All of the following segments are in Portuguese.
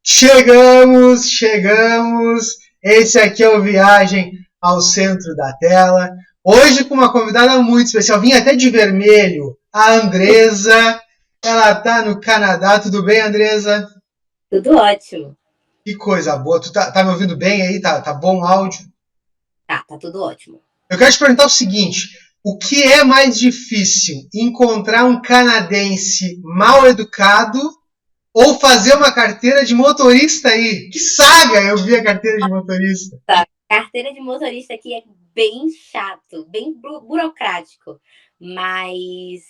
Chegamos! Esse aqui é o Viagem ao Centro da Tela. Hoje com uma convidada muito especial. Vim até de vermelho, a Andresa. Ela tá no Canadá. Tudo bem, Andresa? Tudo ótimo. Que coisa boa. Tu tá me ouvindo bem aí? Tá bom o áudio? Tá tudo ótimo. Eu quero te perguntar o seguinte: o que é mais difícil? Encontrar um canadense mal educado ou fazer uma carteira de motorista aí? Que saga eu vi a carteira de motorista. Tá. Carteira de motorista aqui é bem chato, bem burocrático, mas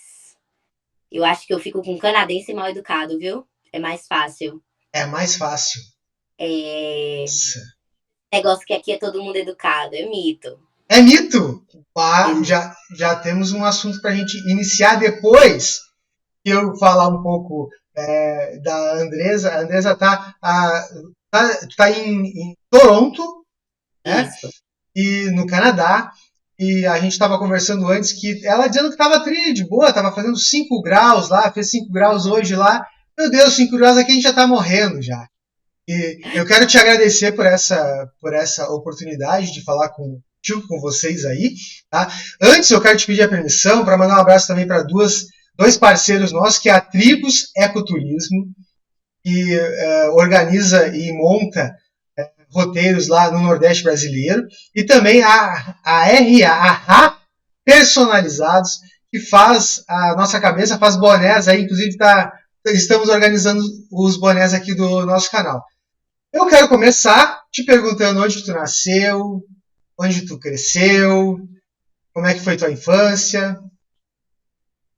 eu acho que eu fico com um canadense mal educado, viu? É mais fácil. É mais fácil. É Nossa. negócio que aqui é todo mundo educado, é mito. É mito! Ah, É mito. já temos um assunto para a gente iniciar depois que eu falar um pouco da Andresa. A Andresa tá em Toronto, né? Isso. E no Canadá. E a gente estava conversando antes que ela dizendo que estava de boa, estava fazendo 5 graus lá, fez 5 graus hoje lá. Meu Deus, 5 graus aqui a gente já está morrendo já. E eu quero te agradecer por essa oportunidade de falar com vocês aí. Tá? Antes, eu quero te pedir a permissão para mandar um abraço também para dois parceiros nossos, que é a Tribos Ecoturismo, que organiza e monta roteiros lá no Nordeste brasileiro, e também a RA, a RA Personalizados, que faz a nossa cabeça, faz bonés aí, inclusive estamos organizando os bonés aqui do nosso canal. Eu quero começar te perguntando onde tu nasceu, onde tu cresceu, como é que foi tua infância.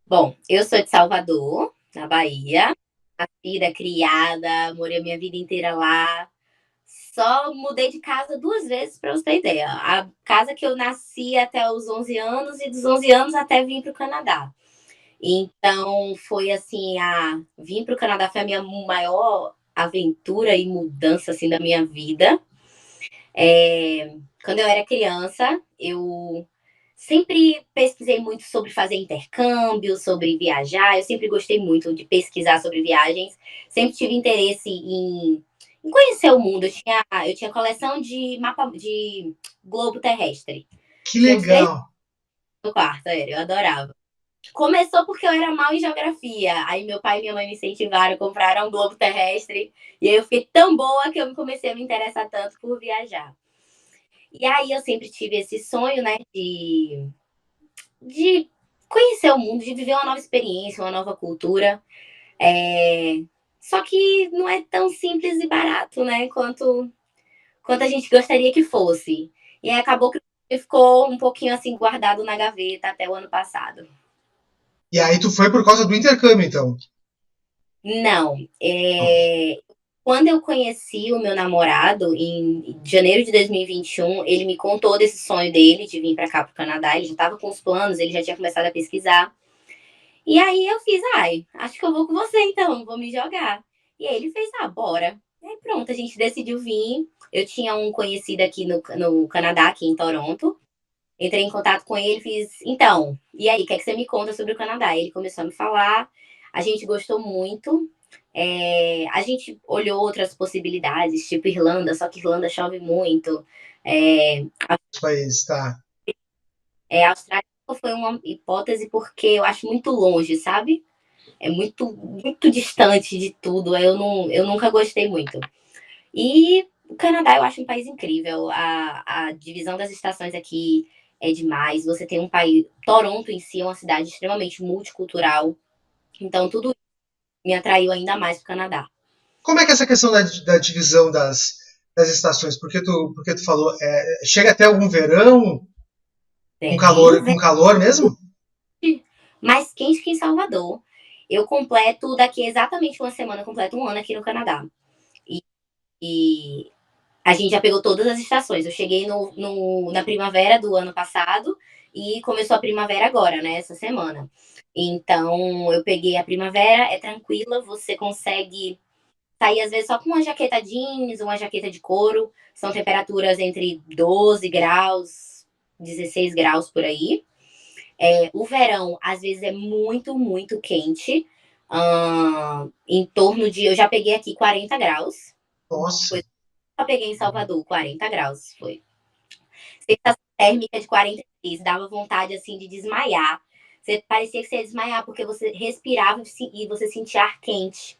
Bom, eu sou de Salvador, na Bahia. Nascida, criada, morei a minha vida inteira lá. Só mudei de casa 2 vezes, para você ter ideia. A casa que eu nasci até os 11 anos e dos 11 anos até vim para o Canadá. Então, foi assim, vim para o Canadá foi a minha maior aventura e mudança assim da minha vida. Quando eu era criança, eu sempre pesquisei muito sobre fazer intercâmbio, sobre viajar. Eu sempre gostei muito de pesquisar sobre viagens. Sempre tive interesse em conhecer o mundo. Eu tinha coleção de mapa de globo terrestre. Que Tinha uns três legal! no quarto, eu adorava. Começou porque eu era mal em geografia. Aí meu pai e minha mãe me incentivaram, compraram um globo terrestre. E aí eu fiquei tão boa que eu comecei a me interessar tanto por viajar. E aí eu sempre tive esse sonho, né, de conhecer o mundo, de viver uma nova experiência, uma nova cultura. É... Só que não é tão simples e barato, né, quanto a gente gostaria que fosse. E aí acabou que ficou um pouquinho assim guardado na gaveta até o ano passado. E aí tu foi por causa do intercâmbio, então. Não, quando eu conheci o meu namorado, em janeiro de 2021, ele me contou desse sonho dele de vir para cá, para o Canadá. Ele já estava com os planos, ele já tinha começado a pesquisar. E aí eu fiz, acho que eu vou com você então, vou me jogar. E aí ele fez, bora. E aí pronto, a gente decidiu vir. Eu tinha um conhecido aqui no Canadá, aqui em Toronto. Entrei em contato com ele, fiz, então, e aí, o que é que você me conta sobre o Canadá? Ele começou a me falar, a gente gostou muito, a gente olhou outras possibilidades, tipo Irlanda, só que Irlanda chove muito, é, País, tá. a Austrália foi uma hipótese porque eu acho muito longe, sabe? É muito, muito distante de tudo, eu nunca gostei muito. E o Canadá eu acho um país incrível. A divisão das estações aqui é demais. Você tem um país. Toronto em si é uma cidade extremamente multicultural. Então tudo me atraiu ainda mais para o Canadá. Como é que é essa questão da divisão das estações? Porque tu falou, chega até algum verão Tem com calor mesmo? mais quente que em Salvador. Eu completo daqui exatamente uma semana, completo um ano aqui no Canadá. E, e a gente já pegou todas as estações. Eu cheguei na primavera do ano passado e começou a primavera agora, né? Essa semana. Então, eu peguei a primavera, é tranquila, você consegue sair às vezes só com uma jaqueta jeans, uma jaqueta de couro. São temperaturas entre 12 graus, 16 graus por aí. O verão, às vezes, é muito, muito quente. Em torno de. Eu já peguei aqui 40 graus. Nossa, Só peguei em Salvador, 40 graus, foi. Sensação térmica de 46, dava vontade, assim, de desmaiar. Você parecia que você ia desmaiar, porque você respirava e você sentia ar quente.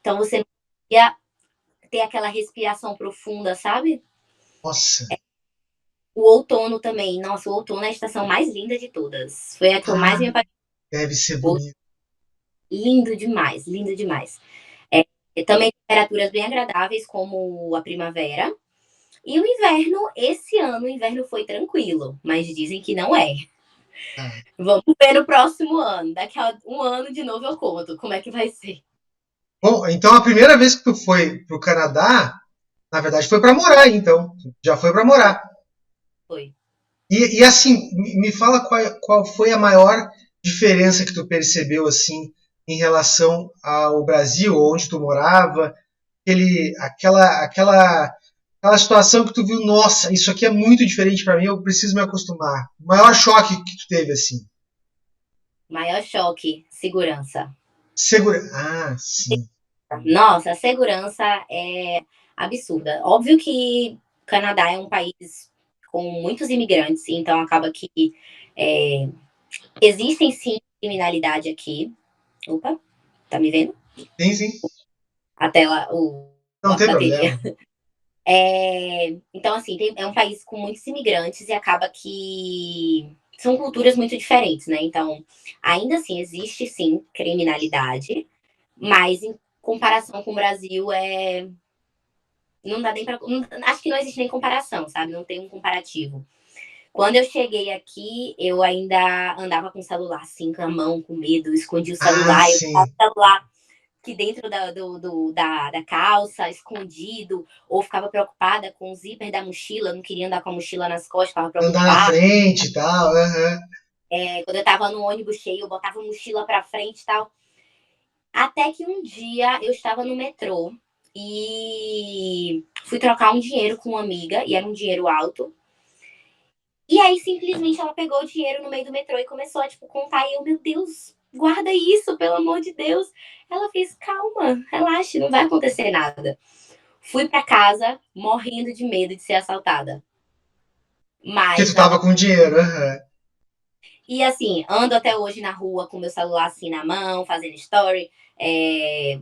Então você não ia ter aquela respiração profunda, sabe? nossa. O outono também. Nossa, o outono é a estação mais linda de todas. Foi a que eu mais Ah, me apaixonei. deve ser bonito. Lindo demais, lindo demais. É, também temperaturas bem agradáveis, como a primavera. E o inverno, esse ano, o inverno foi tranquilo, mas dizem que não é. Ah. Vamos ver no próximo ano. Daqui a um ano de novo eu conto como é que vai ser. Bom, então a primeira vez que tu foi pro Canadá, na verdade foi para morar, então. Já foi para morar. Foi. E assim, me fala qual foi a maior diferença que tu percebeu assim em relação ao Brasil, onde tu morava, aquela situação que tu viu, nossa, isso aqui é muito diferente para mim, eu preciso me acostumar. O maior choque que tu teve assim? Maior choque, segurança. Ah, sim. Nossa, a segurança é absurda. Óbvio que o Canadá é um país com muitos imigrantes, então acaba que é, existem sim criminalidade aqui. Opa, tá me vendo? Sim, sim. A tela, Não a tem bateria. problema. Então, assim, é um país com muitos imigrantes e acaba que são culturas muito diferentes, né? Então, ainda assim, existe sim criminalidade, mas em comparação com o Brasil, não dá nem pra. Acho que não existe nem comparação, sabe? Não tem um comparativo. Quando eu cheguei aqui, eu ainda andava com o celular assim, com a mão, com medo, escondia o Ah, celular, eu ficava sim. com o celular aqui dentro da calça, escondido, ou ficava preocupada com o zíper da mochila, não queria andar com a mochila nas costas, ficava Andar na preocupada. frente e tal. Aham. Quando eu tava no ônibus cheio, eu botava a mochila pra frente e tal. Até que um dia eu estava no metrô e fui trocar um dinheiro com uma amiga, e era um dinheiro alto. E aí, simplesmente, ela pegou o dinheiro no meio do metrô e começou a, tipo, contar. E eu, meu Deus, guarda isso, pelo amor de Deus. Ela fez, calma, relaxe, não vai acontecer nada. Fui pra casa morrendo de medo de ser assaltada. Porque tu Mas tava nada. com dinheiro. Aham. E assim, ando até hoje na rua com meu celular assim na mão, fazendo story.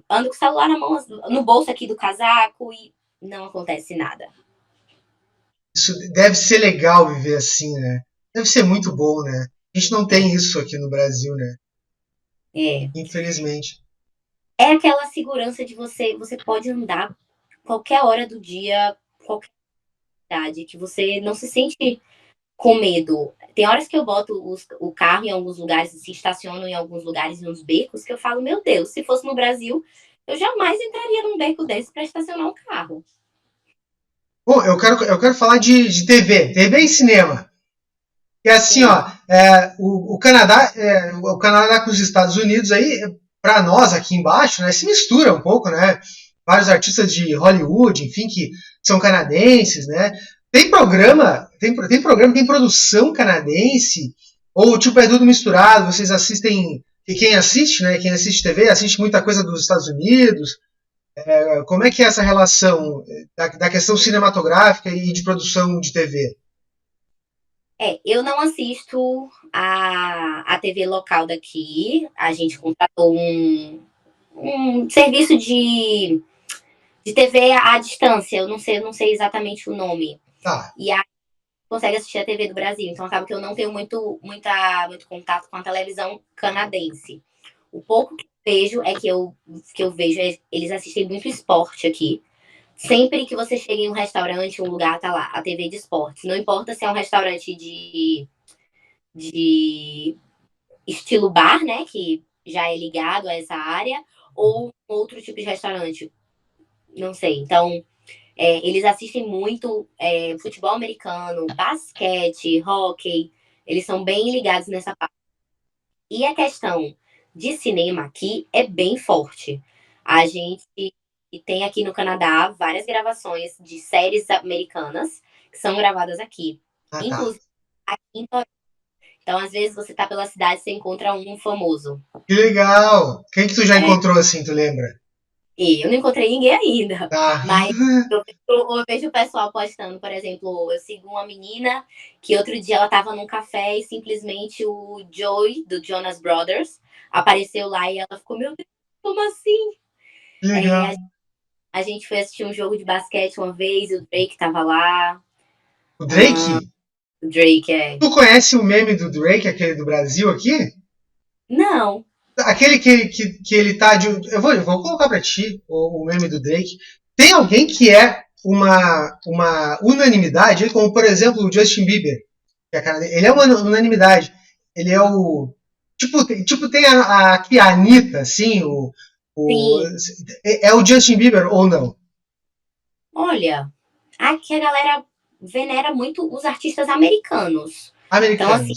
Ando com o celular na mão, no bolso aqui do casaco e não acontece nada. Isso deve ser legal viver assim, né? Deve ser muito bom, né? A gente não É, tem isso aqui no Brasil, né? é. Infelizmente. É aquela segurança de você pode andar qualquer hora do dia, qualquer idade, que você não se sente com medo. Tem horas que eu boto o carro em alguns lugares, se estaciono em alguns lugares, nos becos, que eu falo, meu Deus, se fosse no Brasil, eu jamais entraria num beco desse para estacionar um carro. Bom, eu quero falar de TV, TV e cinema. E assim, Sim, ó, o Canadá com os Estados Unidos aí, para nós aqui embaixo, né, se mistura um pouco, né? Vários artistas de Hollywood, enfim, que são canadenses, né? Tem produção canadense, ou tipo é tudo misturado, vocês assistem, e quem assiste, né? Quem assiste TV assiste muita coisa dos Estados Unidos. Como é que é essa relação da questão cinematográfica e de produção de TV? eu não assisto a TV local daqui. A gente contratou um serviço de TV à distância. Eu não sei exatamente o nome. Tá. E consegue assistir a TV do Brasil. Então acaba que eu não tenho muito contato com a televisão canadense. O pouco que eu vejo que eu vejo eles assistem muito esporte aqui. Sempre que você chega em um restaurante, um lugar, tá lá, a TV de esportes. Não importa se é um restaurante de estilo bar, né? Que já é ligado a essa área, ou outro tipo de restaurante. Não sei. Então, eles assistem muito futebol americano, basquete, hóquei. Eles são bem ligados nessa parte. E a questão de cinema aqui é bem forte. A gente tem aqui no Canadá várias gravações de séries americanas que são gravadas aqui. Ah, tá. Inclusive aqui em Toronto. Então, às vezes, você tá pela cidade e você encontra um famoso. Que legal! Quem que tu já É, encontrou assim, tu lembra? E eu não encontrei ninguém ainda. Tá. Mas eu vejo o pessoal postando, por exemplo, eu sigo uma menina que outro dia ela tava num café e simplesmente o Joey, do Jonas Brothers, apareceu lá e ela ficou, meu Deus, como assim? É, Legal. a gente foi assistir um jogo de basquete uma vez e o Drake tava lá. O Drake? O Drake é. Tu conhece o meme do Drake, aquele do Brasil aqui? Não. Aquele que ele tá de. Eu vou colocar pra ti o meme do Drake. Tem alguém que é uma unanimidade, como por exemplo o Justin Bieber. Que é ele é uma unanimidade. Ele é o. Tipo tem aqui a Anitta, assim, o. Sim. É o Justin Bieber ou não? Olha, aqui a galera venera muito os artistas americanos. Então, assim,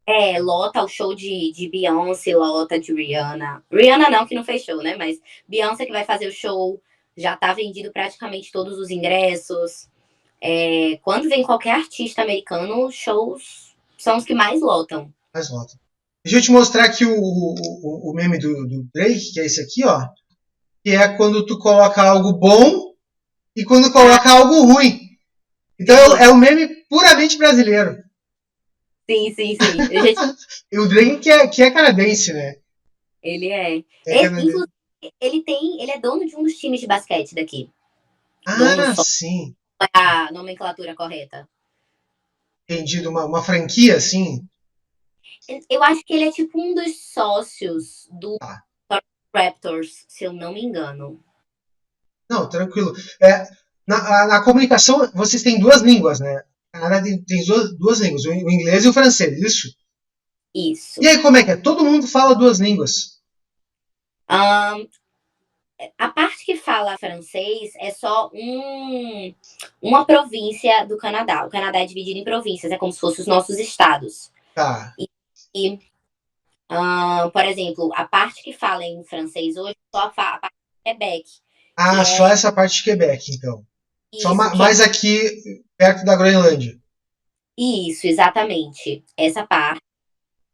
Americanos. lota o show de Beyoncé, lota de Rihanna. Rihanna não, que não fez show, né? Mas Beyoncé que vai fazer o show, já tá vendido praticamente todos os ingressos. Quando vem qualquer artista americano, os shows são os que mais lotam. Mais nota. Deixa eu te mostrar aqui o meme do Drake, que é esse aqui, ó. Que é quando tu coloca algo bom e quando Ah, coloca algo ruim. Então sim, é um meme puramente brasileiro. sim, sim, sim. E o Drake que é canadense, né? Ele é. É canadense. Inclusive, ele é dono de um dos times de basquete daqui. Dono Ah, só sim. a nomenclatura correta. Entendido. Uma franquia, assim. Eu acho que ele é tipo um dos sócios do Tá. Raptors, se eu não me engano. Não, tranquilo. Na comunicação, vocês têm duas línguas, né? A Canadá tem duas línguas, o inglês e o francês, isso? E Isso. aí, como é que é? Todo mundo fala duas línguas. Um, a parte que fala francês é só uma província do Canadá. O Canadá é dividido em províncias, é como se fossem os nossos estados. Tá. E, por exemplo, a parte que fala em francês hoje é só a parte de Quebec, que Ah, só é essa parte de Quebec, então. Só isso, que é mais aqui, perto da Groenlândia. isso, exatamente. Essa parte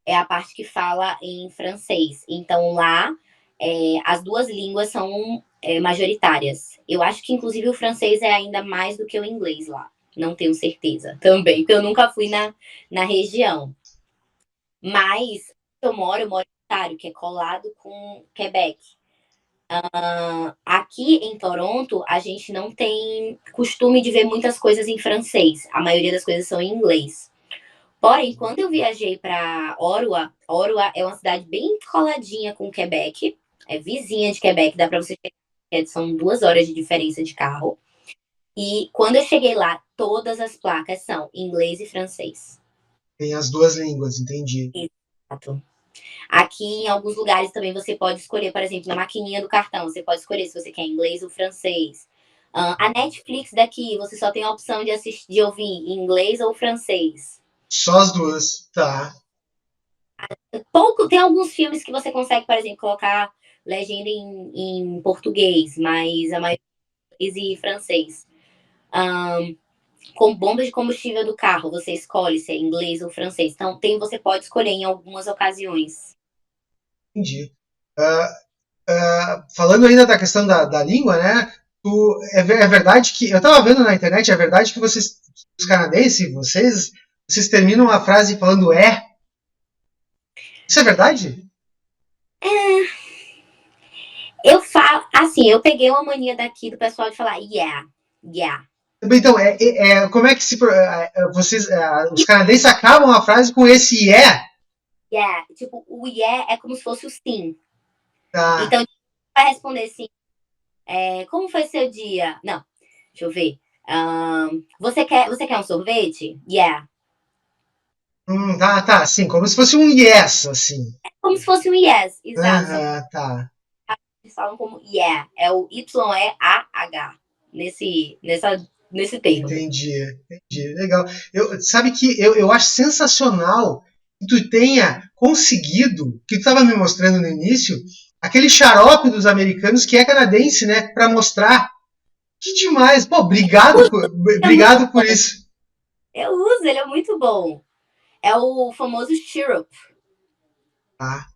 é a parte que fala em francês. Então lá as duas línguas são majoritárias. Eu acho que inclusive o francês é ainda mais do que o inglês lá. Não tenho certeza também, porque eu nunca fui na região. Mas eu moro em Ontário, que é colado com Quebec. Aqui em Toronto, a gente não tem costume de ver muitas coisas em francês. A maioria das coisas são em inglês. Porém, quando eu viajei para Ottawa, Ottawa é uma cidade bem coladinha com Quebec, é vizinha de Quebec, dá para você chegar, são 2 horas de diferença de carro. E quando eu cheguei lá, todas as placas são inglês e francês. Tem as duas línguas, entendi. Exato. Aqui em alguns lugares também você pode escolher, por exemplo, na maquininha do cartão, você pode escolher se você quer inglês ou francês. A Netflix daqui, você só tem a opção de assistir, de ouvir inglês ou francês. Só as duas, tá. Tem alguns filmes que você consegue, por exemplo, colocar legenda em português, mas a maioria é inglês e francês. Um, com bomba de combustível do carro, você escolhe se é inglês ou francês. Então, você pode escolher em algumas ocasiões. Entendi. Ah, falando ainda da questão da língua, né? É verdade que. Eu tava vendo na internet, é verdade que vocês, os canadenses, vocês terminam a frase falando é. Isso é verdade? Eu falo, assim, eu peguei uma mania daqui do pessoal de falar yeah, yeah. Então, como é que os canadenses acabam a frase com esse é? Yeah. Tipo, o yeah é como se fosse o sim. Tá. Então, vai responder sim. Como foi seu dia? Não, deixa eu ver. Você quer um sorvete? Yeah. Tá, sim, como se fosse um yes, assim. Como se fosse um yes, exato. Só que Tá. eles falam como yeah. É o YEAH nesse termo. Entendi. Legal. Sabe que eu acho sensacional que tu tenha conseguido, que tu estava me mostrando no início, aquele xarope dos americanos que é canadense, né? Para mostrar. Que demais. Pô, É muito obrigado por bom. isso. Eu uso, ele é muito bom. É o famoso syrup. Tá.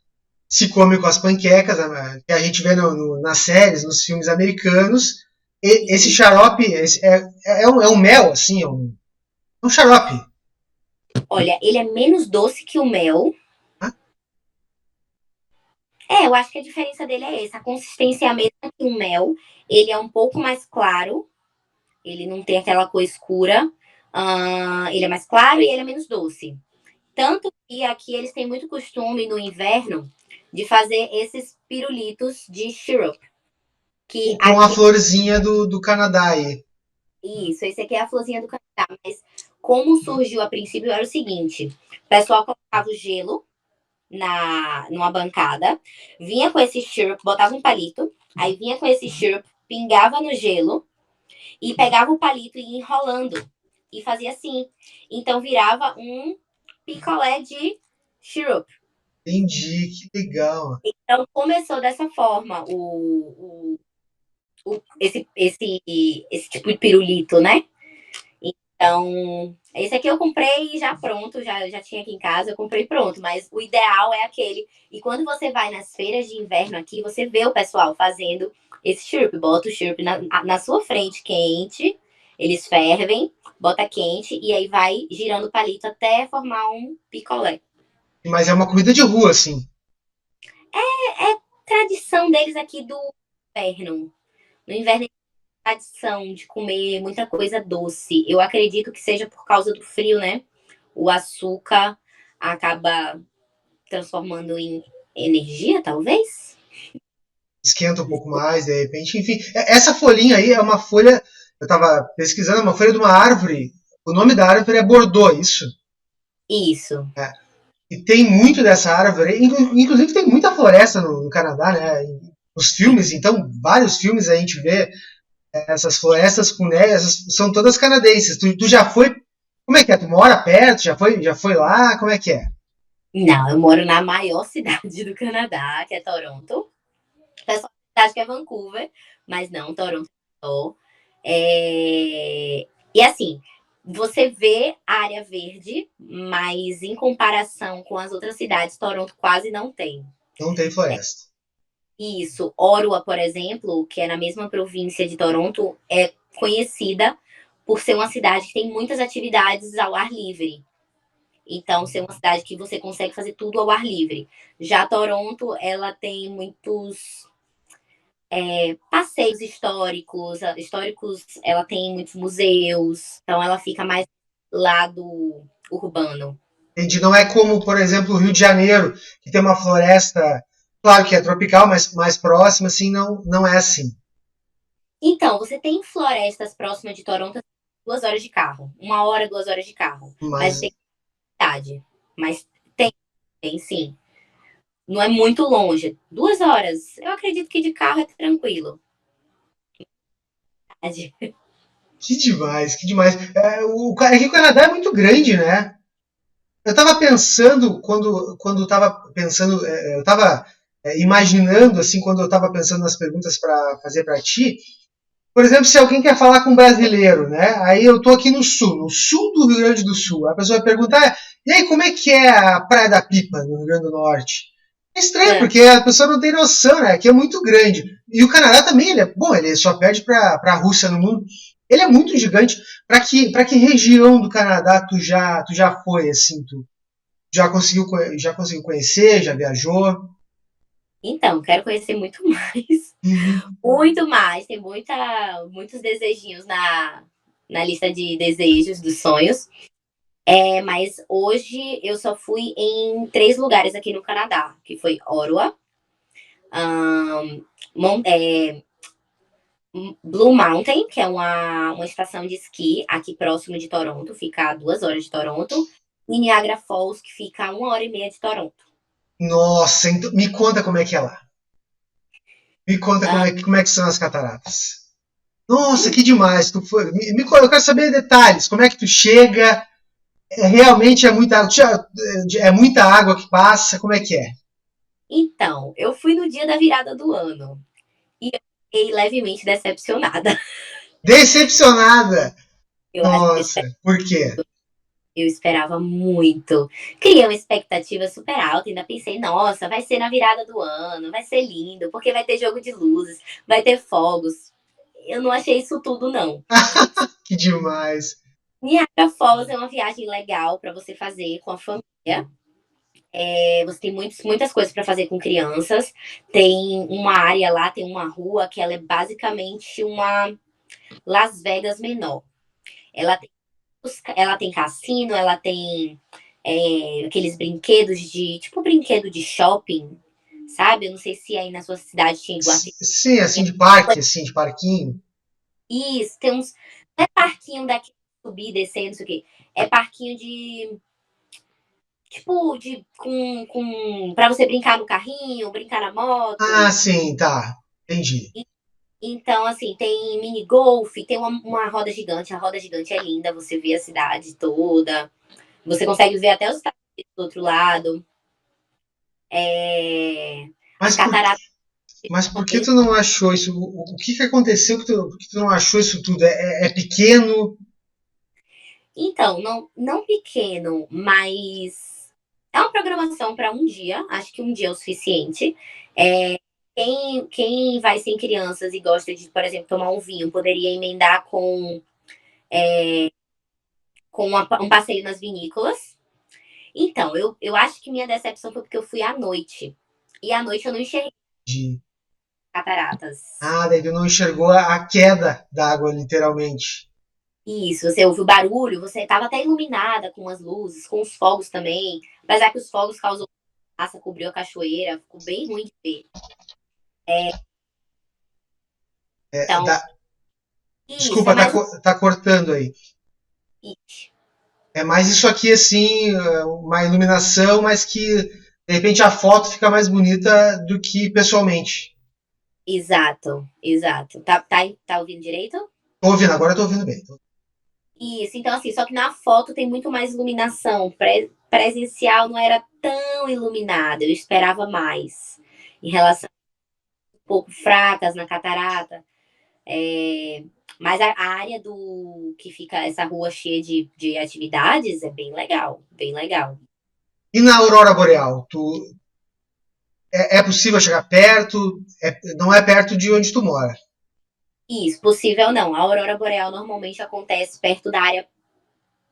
se come com as panquecas, que a gente vê nas séries, nos filmes americanos. Esse E, xarope é um mel, assim, é um xarope. olha, ele é menos doce que o mel. Tá? Eu acho que a diferença dele é essa. A consistência é a mesma que o mel. Ele é um pouco mais claro. Ele não tem aquela cor escura. Ele é mais claro e ele é menos doce. Tanto que aqui eles têm muito costume no inverno de fazer esses pirulitos de syrup. Que Com a aqui, florzinha do Canadá aí. isso, esse aqui é a florzinha do Canadá. Mas como surgiu a princípio era o seguinte: o pessoal colocava o gelo numa bancada, vinha com esse syrup, botava um palito, aí vinha com esse syrup, pingava no gelo e pegava o palito e ia enrolando. E fazia assim. Então virava um picolé de syrup. Entendi, que legal. Então começou dessa forma esse tipo de pirulito, né? Então, esse aqui eu comprei já pronto, já tinha aqui em casa, eu comprei pronto, mas o ideal é aquele. E quando você vai nas feiras de inverno aqui, você vê o pessoal fazendo esse chirp, bota o chirp na sua frente quente, eles fervem, bota quente e aí vai girando o palito até formar um picolé. Mas é uma comida de rua, assim. É tradição deles aqui do inverno. No inverno é tradição de comer muita coisa doce. Eu acredito que seja por causa do frio, né? O açúcar acaba transformando em energia, talvez? Esquenta um pouco mais, de repente. Enfim, essa folhinha aí é uma folha. Eu estava pesquisando, é uma folha de uma árvore. O nome da árvore é Bordeaux, isso. Isso. É. E tem muito dessa árvore. Inclusive, tem muita floresta no Canadá, né? Nos filmes, então, vários filmes a gente vê essas florestas com neve, essas são todas canadenses. Tu já foi. Como é que é? Tu mora perto? Já foi lá? Como é que é? Não, eu moro na maior cidade do Canadá, que é Toronto. O pessoal acha que é Vancouver, mas não, Toronto. E assim, você vê a área verde, mas em comparação com as outras cidades, Toronto quase não tem. Não tem floresta. Isso, Ottawa, por exemplo, que é na mesma província de Toronto, é conhecida por ser uma cidade que tem muitas atividades ao ar livre. Então, ser uma cidade que você consegue fazer tudo ao ar livre. Já Toronto, ela tem muitos passeios históricos, ela tem muitos museus, então ela fica mais lado urbano. Entendi. Não é como, por exemplo, o Rio de Janeiro, que tem uma floresta, claro que é tropical, mas mais próxima, assim, não é assim. Então, você tem florestas próximas de Toronto, 2 horas de carro, 1 hora, 2 horas de carro, mas Mas tem cidade. Mas tem sim. Não é muito longe. 2 horas. Eu acredito que de carro é tranquilo. que demais, que demais. É que o Canadá é muito grande, né? Eu estava pensando, quando estava pensando, eu estava imaginando, assim, quando eu estava pensando nas perguntas para fazer para ti, por exemplo, se alguém quer falar com um brasileiro, né? Aí eu tô aqui no sul do Rio Grande do Sul. A pessoa vai perguntar, e aí, como é que é a Praia da Pipa, no Rio Grande do Norte? É estranho, É. porque a pessoa não tem noção, né? Aqui é muito grande. E o Canadá também, ele só perde para a Rússia no mundo. Ele é muito gigante. Para que região do Canadá tu já foi, assim, tu já conseguiu conhecer, já viajou? Então, quero conhecer muito mais. Uhum. Muito mais. Tem muitos desejinhos na lista de desejos, dos sonhos. Mas hoje eu só fui em 3 lugares aqui no Canadá, que foi Ottawa, um, Blue Mountain, que é uma estação de esqui aqui próximo de Toronto, fica a 2 horas de Toronto, e Niagara Falls, que fica a 1 hora e meia de Toronto. Nossa, então, me conta como é que é lá. Me conta Ah, como é que são as cataratas. Nossa, que demais. Tu foi, eu quero saber detalhes. Como é que tu chega? Realmente é muita água. É muita água que passa. Como é que é? então, eu fui no dia da virada do ano e eu fiquei levemente decepcionada. Decepcionada. Eu acho que Nossa, por quê? Eu esperava muito. Criei uma expectativa super alta, ainda pensei, nossa, vai ser na virada do ano, vai ser lindo, porque vai ter jogo de luzes, vai ter fogos. Eu não achei isso tudo, não. Que demais. Niagara Falls é uma viagem legal para você fazer com a família. Você tem muitas coisas para fazer com crianças. Tem uma área lá, tem uma rua que ela é basicamente uma Las Vegas menor. Ela tem, ela tem cassino, ela tem aqueles brinquedos de. Tipo brinquedo de shopping, sabe? Eu não sei se aí na sua cidade tinha igual. Sim, assim de parque, assim, de parquinho. Isso, tem uns. Não é parquinho daqui subir, descer, não sei o quê. É parquinho de. Tipo, pra você brincar no carrinho, brincar na Ah, moto. sim, tá. Entendi. Então, assim, tem mini golf, tem uma roda gigante. A roda gigante é linda, você vê a cidade toda. Você consegue ver até os Estados Unidos do outro lado. As Mas por, cataratas. mas por que tu não achou isso? O que que aconteceu por que tu não achou isso tudo? É pequeno? Então, não pequeno, mas é uma programação para um dia. Acho que um dia é o suficiente. É, quem vai sem crianças e gosta de, por exemplo, tomar um vinho, poderia emendar com um passeio nas vinícolas. Então, eu acho que minha decepção foi porque eu fui à noite. E à noite eu não enxerguei De... cataratas. Ah, daí tu não enxergou a queda d'água, literalmente. Isso, você ouviu barulho, você estava até iluminada com as luzes, com os fogos também. Apesar que os fogos causam massa, cobriu a cachoeira, ficou bem ruim de ver. É, Então, isso, é desculpa, mais um. tá cortando aí. É mais isso aqui, assim, uma iluminação, mas que de repente a foto fica mais bonita do que pessoalmente. Exato, exato. Tá ouvindo direito? Tô ouvindo, agora tô ouvindo bem. Isso, então assim, só que na foto tem muito mais iluminação. Presencial não era tão iluminada, eu esperava mais. Em relação um pouco fracas na catarata. É, mas a área do que fica essa rua cheia de atividades é bem legal, bem legal. E na aurora boreal, é possível chegar perto? Não é perto de onde tu mora, Isso, possível não. A aurora boreal normalmente acontece perto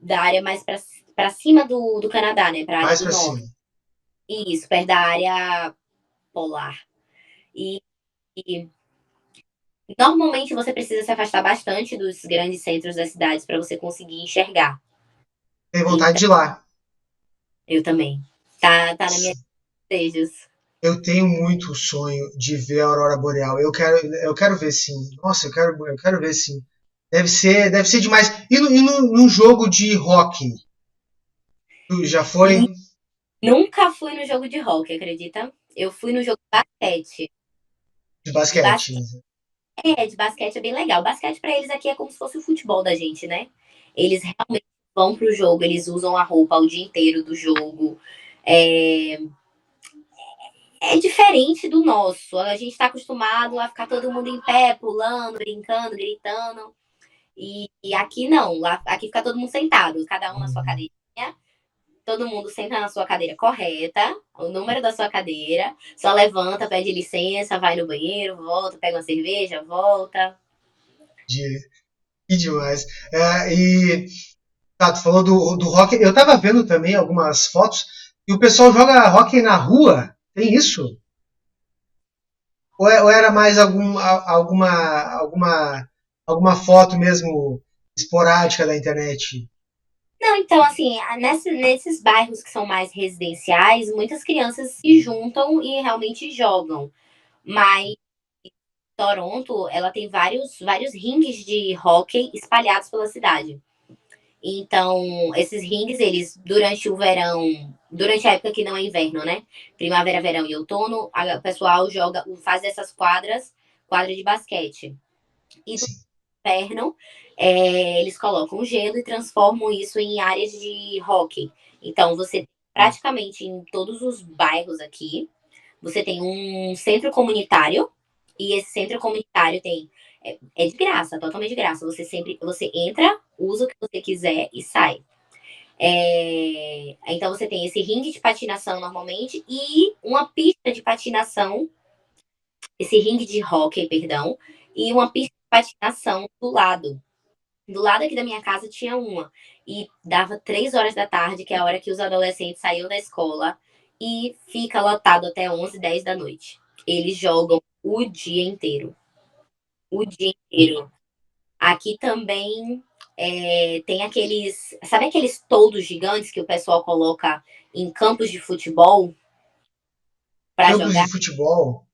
da área mais para cima do Canadá, né? Para a área mais do para norte. cima. Isso, perto da área polar. E, e normalmente você precisa se afastar bastante dos grandes centros das cidades para você conseguir enxergar. Tem vontade Então, de ir lá. eu também. Tá na minha desejos. Eu tenho muito sonho de ver a aurora boreal. Eu quero ver sim. Nossa, eu quero ver sim. Deve ser demais. E no jogo de hockey? Tu já foi Nunca fui no jogo de hóquei, acredita? Eu fui no jogo de basquete. de De basquete? basquete, de basquete é bem legal. Basquete pra eles aqui é como se fosse o futebol da gente, né? Eles realmente vão pro jogo, eles usam a roupa o dia inteiro do jogo. É, é diferente do nosso. A gente tá acostumado a ficar todo mundo em pé, pulando, brincando, gritando. E aqui não, lá, aqui fica todo mundo sentado, cada um na sua Uhum. cadeirinha. Todo mundo senta na sua cadeira correta, o número da sua cadeira, só levanta, pede licença, vai no banheiro, volta, pega uma cerveja, volta. De, que demais. E tá, tu falou do hockey. Eu tava vendo também algumas fotos e o pessoal joga hockey na rua. Tem isso? Ou era mais alguma foto mesmo esporádica da internet? Não, então, assim, nesses bairros que são mais residenciais, muitas crianças se juntam e realmente jogam. Mas Toronto, ela tem vários ringues de hóquei espalhados pela cidade. Então, esses rings, eles, durante o verão, durante a época que não é inverno, né? Primavera, verão e outono, o pessoal faz essas quadra de basquete. E do Sim. inverno, eles colocam gelo e transformam isso em áreas de hóquei. Então, você praticamente em todos os bairros aqui, você tem um centro comunitário, e esse centro comunitário é de graça, totalmente de graça. Você entra, usa o que você quiser e sai. Então você tem esse ringue de patinação normalmente e uma pista de patinação, esse ringue de hóquei, perdão, e uma pista de patinação do lado. Do lado aqui da minha casa tinha uma. E dava 3 horas da tarde, que é a hora que os adolescentes saíam da escola, e fica lotado até 11, 10 da noite. Eles jogam o dia inteiro. O dia inteiro. Aqui também tem aqueles. Sabe aqueles toldos gigantes que o pessoal coloca em campos de futebol para Campos de jogar? futebol.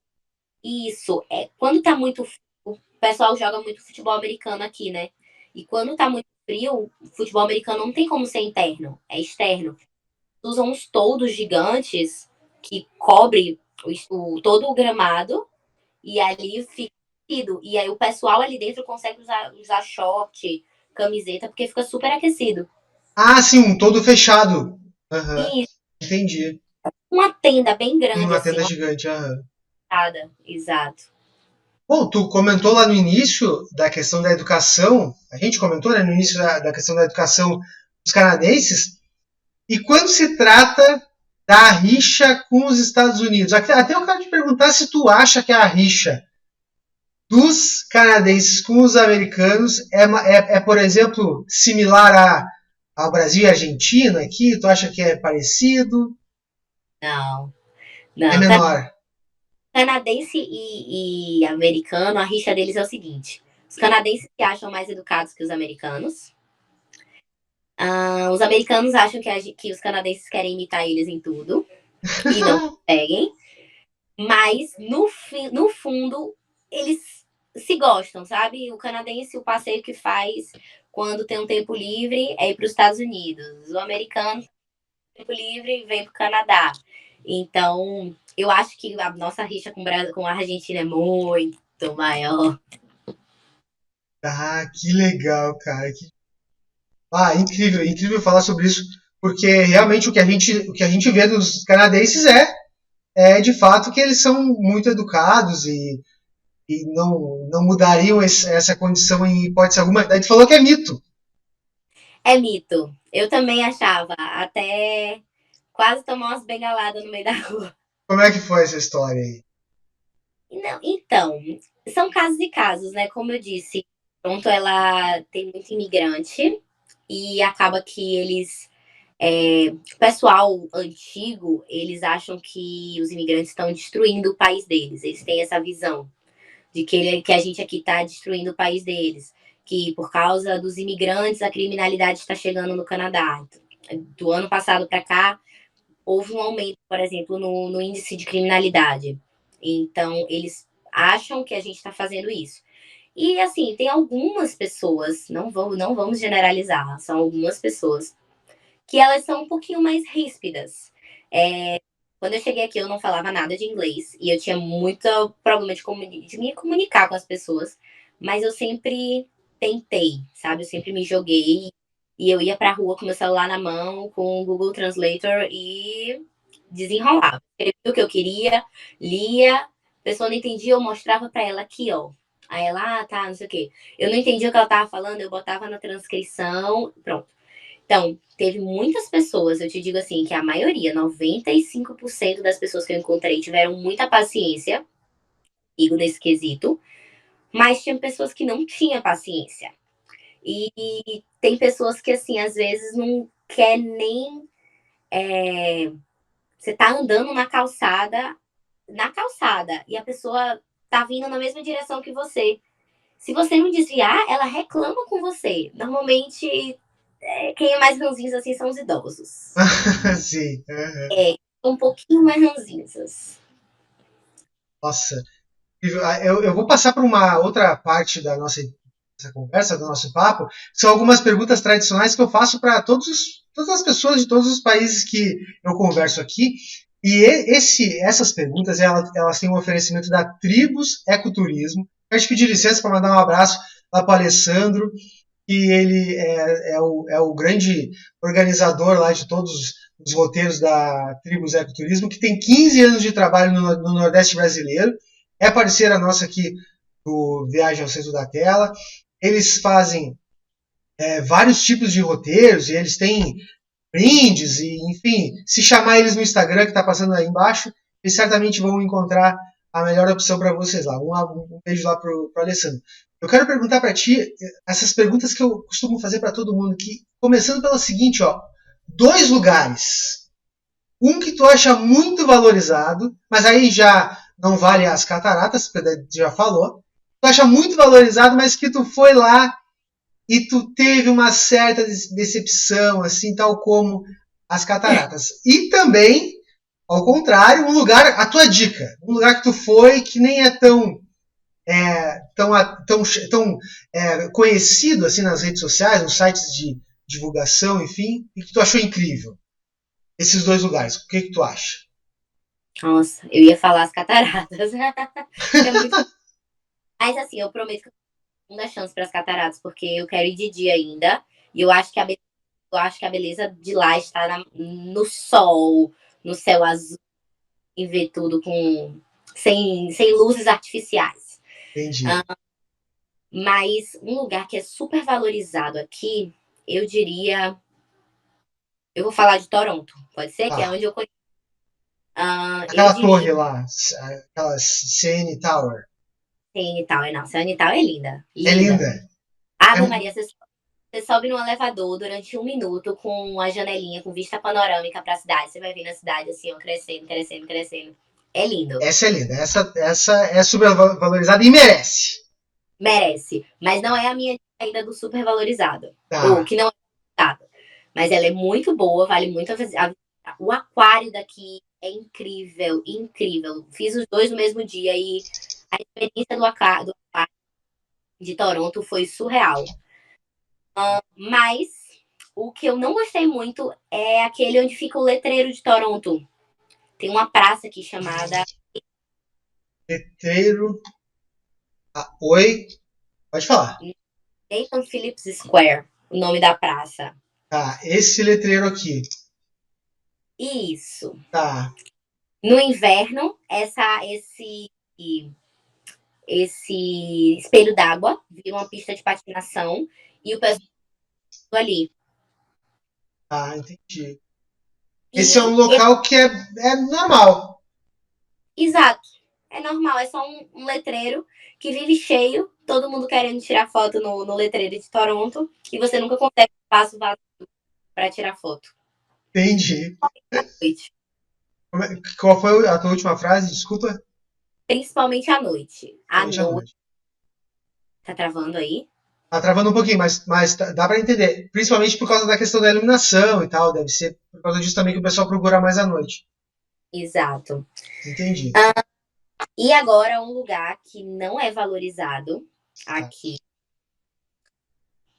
Isso. Quando tá muito frio, o pessoal joga muito futebol americano aqui, né? E quando tá muito frio, o futebol americano não tem como ser interno, é externo. Usam uns toldos gigantes que cobre todo o gramado e ali fica aquecido. E aí o pessoal ali dentro consegue usar short, camiseta, porque fica super aquecido. Ah, sim, um todo fechado. Aham, E entendi. uma tenda bem grande, Uma assim, tenda uma gigante, aham. fachada. Exato. Bom, tu comentou lá no início da questão da educação, a gente comentou, né, no início da questão da educação dos canadenses, e quando se trata da rixa com os Estados Unidos, até eu quero te perguntar se tu acha que a rixa dos canadenses com os americanos por exemplo, similar ao Brasil e Argentina aqui? Tu acha que é parecido? Não, É não. menor? Canadense e americano, a rixa deles é o seguinte: os canadenses se acham mais educados que os americanos. Os americanos acham que os canadenses querem imitar eles em tudo e não conseguem. Mas no fundo, eles se gostam, sabe? O canadense, o passeio que faz quando tem um tempo livre é ir para os Estados Unidos. O americano, tempo livre, vem para o Canadá. Então, eu acho que a nossa rixa com a Argentina é muito maior. Ah, que legal, cara. Ah, incrível, incrível falar sobre isso, porque realmente o que a gente vê dos canadenses é de fato que eles são muito educados e não mudariam essa condição em hipótese alguma. A gente falou que é mito. É mito. Eu também achava, até quase tomar umas bengaladas no meio da rua. Como é que foi essa história aí? Não, então, são casos e casos, né? Como eu disse, pronto, ela tem muito imigrante e acaba que o pessoal antigo, eles acham que os imigrantes estão destruindo o país deles. Eles têm essa visão de que a gente aqui está destruindo o país deles, que por causa dos imigrantes a criminalidade está chegando no Canadá. Do ano passado para cá, houve um aumento, por exemplo, no índice de criminalidade. Então, eles acham que a gente está fazendo isso. E, assim, tem algumas pessoas, não vamos generalizar, são algumas pessoas, que elas são um pouquinho mais ríspidas. Quando eu cheguei aqui, eu não falava nada de inglês e eu tinha muito problema de me comunicar com as pessoas, mas eu sempre tentei, sabe? Eu sempre me joguei e eu ia pra rua com meu celular na mão, com o Google Translator e desenrolava. Escrevia o que eu queria, lia, a pessoa não entendia, eu mostrava pra ela aqui, ó. Aí ela, tá, não sei o quê. Eu não entendia o que ela tava falando, eu botava na transcrição, pronto. Então, teve muitas pessoas, eu te digo assim, que a maioria, 95% das pessoas que eu encontrei tiveram muita paciência, digo nesse quesito, mas tinha pessoas que não tinham paciência. E tem pessoas que, assim, às vezes não quer nem. Você tá andando na calçada, e a pessoa tá vindo na mesma direção que você. Se você não desviar, ela reclama com você. Normalmente, quem é mais ranzinhos assim são os idosos. Sim. Uhum. Um pouquinho mais ranzinhas. Nossa. Eu vou passar para uma outra parte da nossa conversa, do nosso papo. São algumas perguntas tradicionais que eu faço para todas as pessoas de todos os países que eu converso aqui. E essas perguntas elas têm um oferecimento da Tribos Ecoturismo. Quero te pedir licença para mandar um abraço lá para o Alessandro, que ele é o grande organizador lá de todos os roteiros da Tribos Ecoturismo, que tem 15 anos de trabalho no Nordeste brasileiro, é parceira nossa aqui do Viagem ao Centro da Tela. Eles fazem vários tipos de roteiros e eles têm brindes e, enfim, se chamar eles no Instagram que está passando aí embaixo, eles certamente vão encontrar a melhor opção para vocês lá. Um beijo lá pro Alessandro. Eu quero perguntar para ti essas perguntas que eu costumo fazer para todo mundo, que começando pela seguinte, ó, 2 lugares. Um que tu acha muito valorizado, mas aí já não vale as cataratas, porque já falou. Tu acha muito valorizado, mas que tu foi lá e tu teve uma certa decepção, assim, tal como as cataratas. E também, ao contrário, um lugar, a tua dica, um lugar que tu foi que nem é tão conhecido assim nas redes sociais, nos sites de divulgação, enfim, e que tu achou incrível. Esses 2 lugares, o que tu acha? Nossa, eu ia falar as cataratas. Que é muito. Mas assim, eu prometo que eu vou dar uma chance para as cataratas, porque eu quero ir de dia ainda. E eu acho que a beleza de lá está no sol, no céu azul, e ver tudo sem luzes artificiais. Entendi. Mas um lugar que é super valorizado aqui, eu diria. Eu vou falar de Toronto, pode ser? Que é Tá. onde eu conheço. Eu Aquela diria torre lá, aquela CN Tower. CN Tower, não. CN Tower é linda. É Linda. linda. É, Ave Maria, você sobe no elevador durante 1 minuto com a janelinha, com vista panorâmica para a cidade. Você vai ver a cidade assim, ó, crescendo, crescendo, crescendo. É lindo. essa é linda. Essa é super valorizada e merece. Merece. Mas não é a minha ainda do super valorizado. Ou Tá. que não é valorizada. Mas ela é muito boa, vale muito a visita. O aquário daqui é incrível, incrível. Fiz os 2 no mesmo dia e a experiência do aquário de Toronto foi surreal. Mas o que eu não gostei muito é aquele onde fica o letreiro de Toronto. Tem uma praça aqui chamada Letreiro. Oi. Pode falar. Nathan Phillips Square, o nome da praça. Tá. Esse letreiro aqui. Isso. Tá. No inverno, esse espelho d'água vira uma pista de patinação e o pessoal ali. Tá, entendi. Esse é um E, local que é normal. exato, é normal, é só um letreiro que vive cheio, todo mundo querendo tirar foto no letreiro de Toronto e você nunca consegue espaço vazio para tirar foto. Entendi. À noite, Qual foi a tua última frase? Desculpa. principalmente à noite. À Somente à noite, noite. tá travando aí? Tá travando um pouquinho, mas dá pra entender. Principalmente por causa da questão da iluminação e tal. Deve ser por causa disso também que o pessoal procura mais à noite. Exato. Entendi. E agora um lugar que não é valorizado Tá. aqui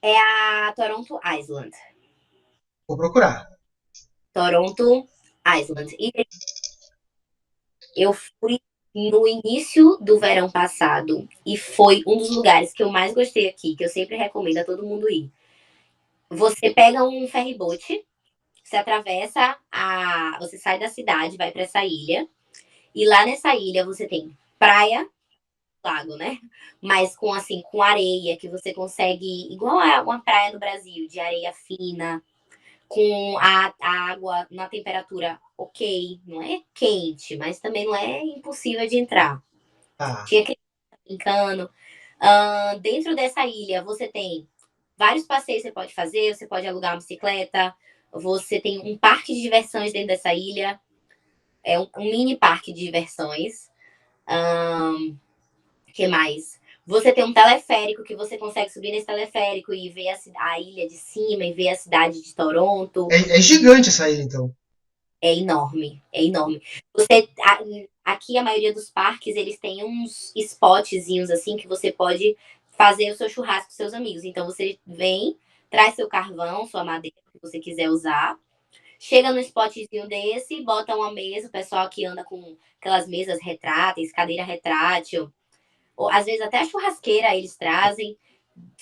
é a Toronto Island. Vou procurar. Toronto Island. E eu fui no início do verão passado e foi um dos lugares que eu mais gostei aqui, que eu sempre recomendo a todo mundo ir. Você pega um ferryboat, você atravessa você sai da cidade, vai para essa ilha e lá nessa ilha você tem praia, lago, né? Mas com assim, com areia que você consegue igual a uma praia no Brasil, de areia fina, com a água na temperatura ok, não é quente, mas também não é impossível de entrar. Tá. Tinha criança brincando. Dentro dessa ilha, você tem vários passeios que você pode fazer, você pode alugar uma bicicleta, você tem um parque de diversões dentro dessa ilha, é um mini parque de diversões. Que mais? Você tem um teleférico que você consegue subir nesse teleférico e ver a ilha de cima e ver a cidade de Toronto. É gigante essa ilha, então. É enorme, é enorme. Você, aqui a maioria dos parques, eles têm uns spotzinhos assim que você pode fazer o seu churrasco com seus amigos. Então você vem, traz seu carvão, sua madeira que você quiser usar, chega no spotzinho desse, bota uma mesa, o pessoal que anda com aquelas mesas retráteis, cadeira retrátil, ou às vezes até a churrasqueira eles trazem,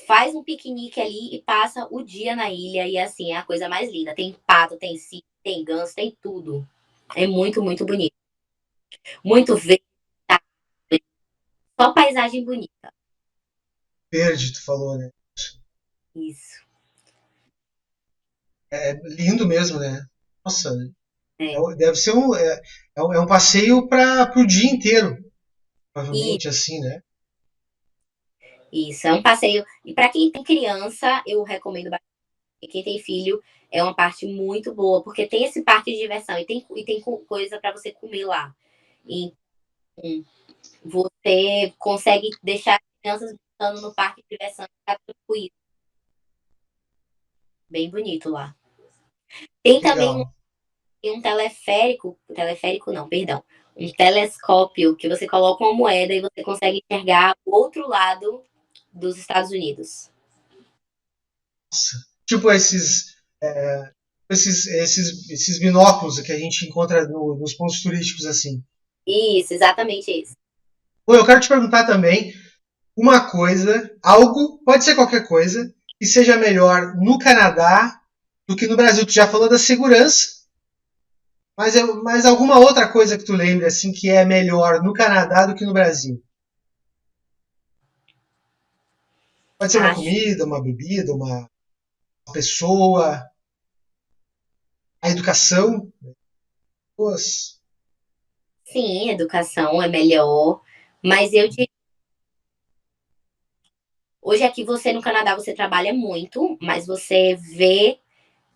faz um piquenique ali e passa o dia na ilha e assim é a coisa mais linda. Tem pato, tem cisne, tem ganso, tem tudo. É muito, muito bonito. Muito verde, só paisagem bonita. Verde, tu falou, né? Isso. É lindo mesmo, né? Nossa, É. deve ser um passeio para o dia inteiro, E provavelmente, assim, né? isso, é um passeio. E para quem tem criança, eu recomendo bastante. E quem tem filho, é uma parte muito boa, porque tem esse parque de diversão e tem coisa para você comer lá. E você consegue deixar as crianças brincando no parque de diversão e ficar tranquilo. Bem bonito lá. Tem também Legal. um teleférico não, perdão, um telescópio que você coloca uma moeda e você consegue enxergar o outro lado dos Estados Unidos. Nossa. Tipo esses binóculos que a gente encontra nos pontos turísticos, assim. Isso, exatamente isso. Pô, eu quero te perguntar também uma coisa, algo, pode ser qualquer coisa, que seja melhor no Canadá do que no Brasil. Tu já falou da segurança, mas alguma outra coisa que tu lembre, assim, que é melhor no Canadá do que no Brasil? Pode ser uma Acho. comida, uma bebida, uma pessoa, a educação. Pois, Sim, educação é melhor, mas eu diria, hoje aqui você no Canadá você trabalha muito, mas você vê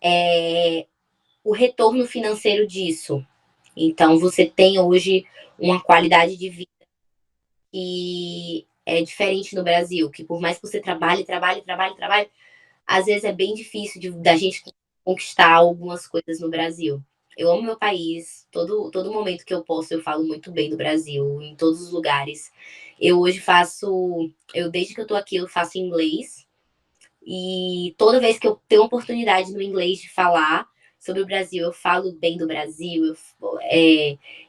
é, o retorno financeiro disso. Então você tem hoje uma qualidade de vida que é diferente no Brasil, que por mais que você trabalhe, às vezes é bem difícil da gente conquistar algumas coisas no Brasil. Eu amo meu país, todo momento que eu posso eu falo muito bem do Brasil, em todos os lugares. Desde que eu tô aqui, eu faço inglês, e toda vez que eu tenho oportunidade no inglês de falar sobre o Brasil, eu falo bem do Brasil,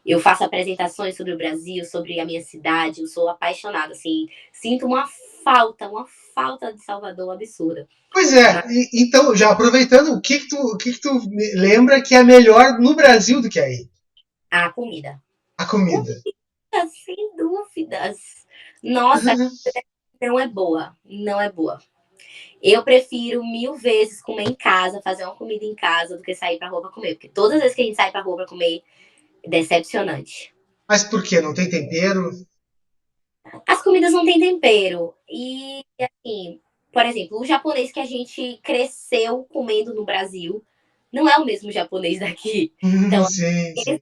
eu faço apresentações sobre o Brasil, sobre a minha cidade, eu sou apaixonada, assim, sinto uma falta de Salvador absurda. pois Mas é, então, já aproveitando, o que que tu lembra que é melhor no Brasil do que aí? a comida. A comida. Comida, sem dúvidas. Nossa, não é boa, não é boa. Eu prefiro mil vezes comer em casa, fazer uma comida em casa, do que sair pra rua pra comer. Porque todas as vezes que a gente sai pra rua pra comer, é decepcionante. Mas por quê? Não tem tempero? As comidas não têm tempero. E, assim, por exemplo, o japonês que a gente cresceu comendo no Brasil não é o mesmo japonês daqui. Então, Sim, sim.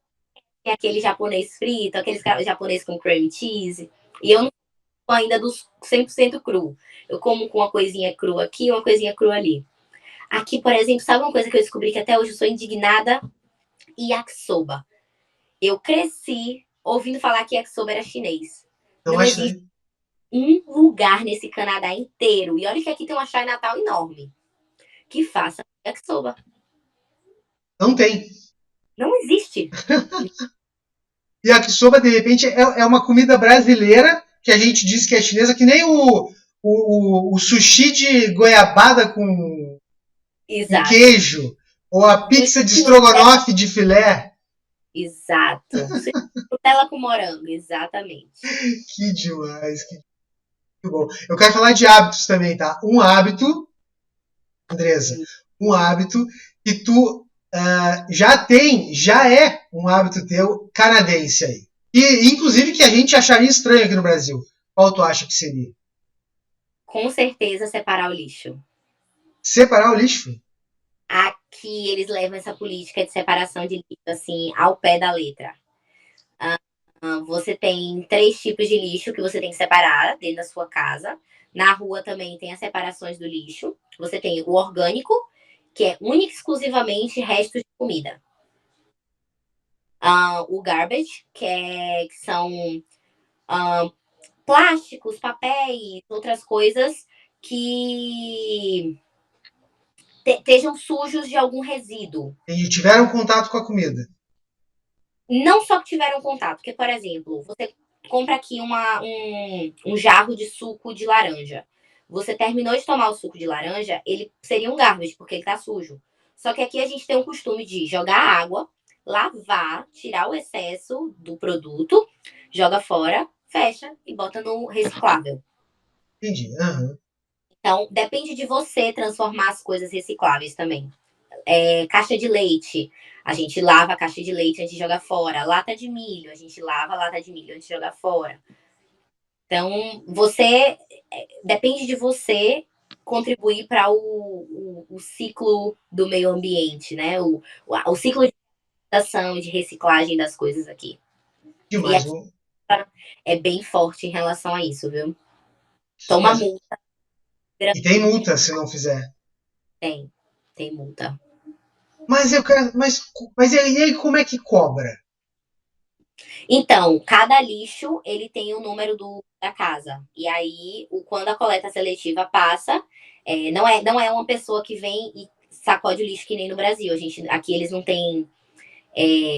tem aquele japonês frito, aquele japonês com cream cheese. E eu não como ainda dos 100% cru. Eu como com uma coisinha crua aqui e uma coisinha crua ali. Aqui, por exemplo, sabe uma coisa que eu descobri que até hoje eu sou indignada? Yakisoba. Eu cresci ouvindo falar que yakisoba era chinês. Não Não é existe chinês? um lugar nesse Canadá inteiro, e olha que aqui tem uma Natal enorme, que faça yakisoba. Não tem. Não existe. Yakisoba, de repente, é uma comida brasileira que a gente diz que é chinesa, que nem o sushi de goiabada com Exato. queijo, ou a pizza de Sushi estrogonofe de filé. exato. Sushi Nutella com morango, exatamente. Que demais, que muito bom. Eu quero falar de hábitos também, tá? Um hábito, Andresa, um hábito que tu já é um hábito teu canadense aí. E, inclusive, que a gente acharia estranho aqui no Brasil. Qual tu acha que seria? Com certeza separar o lixo. Separar o lixo? Aqui eles levam essa política de separação de lixo assim ao pé da letra. Você tem 3 tipos de lixo que você tem que separar dentro da sua casa. Na rua também tem as separações do lixo. Você tem o orgânico, que é único e exclusivamente restos de comida. O garbage, que são ah, plásticos, papéis, outras coisas que estejam sujos de algum resíduo. E tiveram contato com a comida. Não só que tiveram contato, porque, por exemplo, você compra aqui um jarro de suco de laranja. Você terminou de tomar o suco de laranja, ele seria um garbage, porque ele tá sujo. Só que aqui a gente tem o costume de jogar água, lavar, tirar o excesso do produto, joga fora, fecha e bota no reciclável. Entendi. Aham. Então, depende de você transformar as coisas recicláveis também. caixa de leite. A gente lava a caixa de leite antes de jogar fora. Lata de milho, a gente lava a lata de milho antes de jogar fora. Então, depende de você contribuir para o ciclo do meio ambiente, né? O ciclo de ação e de reciclagem das coisas aqui. E Demais, aqui não? é bem forte em relação a isso, viu? Toma Mas, multa, e tem multa se não fizer. tem multa. Mas eu quero. Mas e aí como é que cobra? Então, cada lixo, ele tem o número da casa. E aí, quando a coleta seletiva passa, não é uma pessoa que vem e sacode o lixo que nem no Brasil. Aqui eles não têm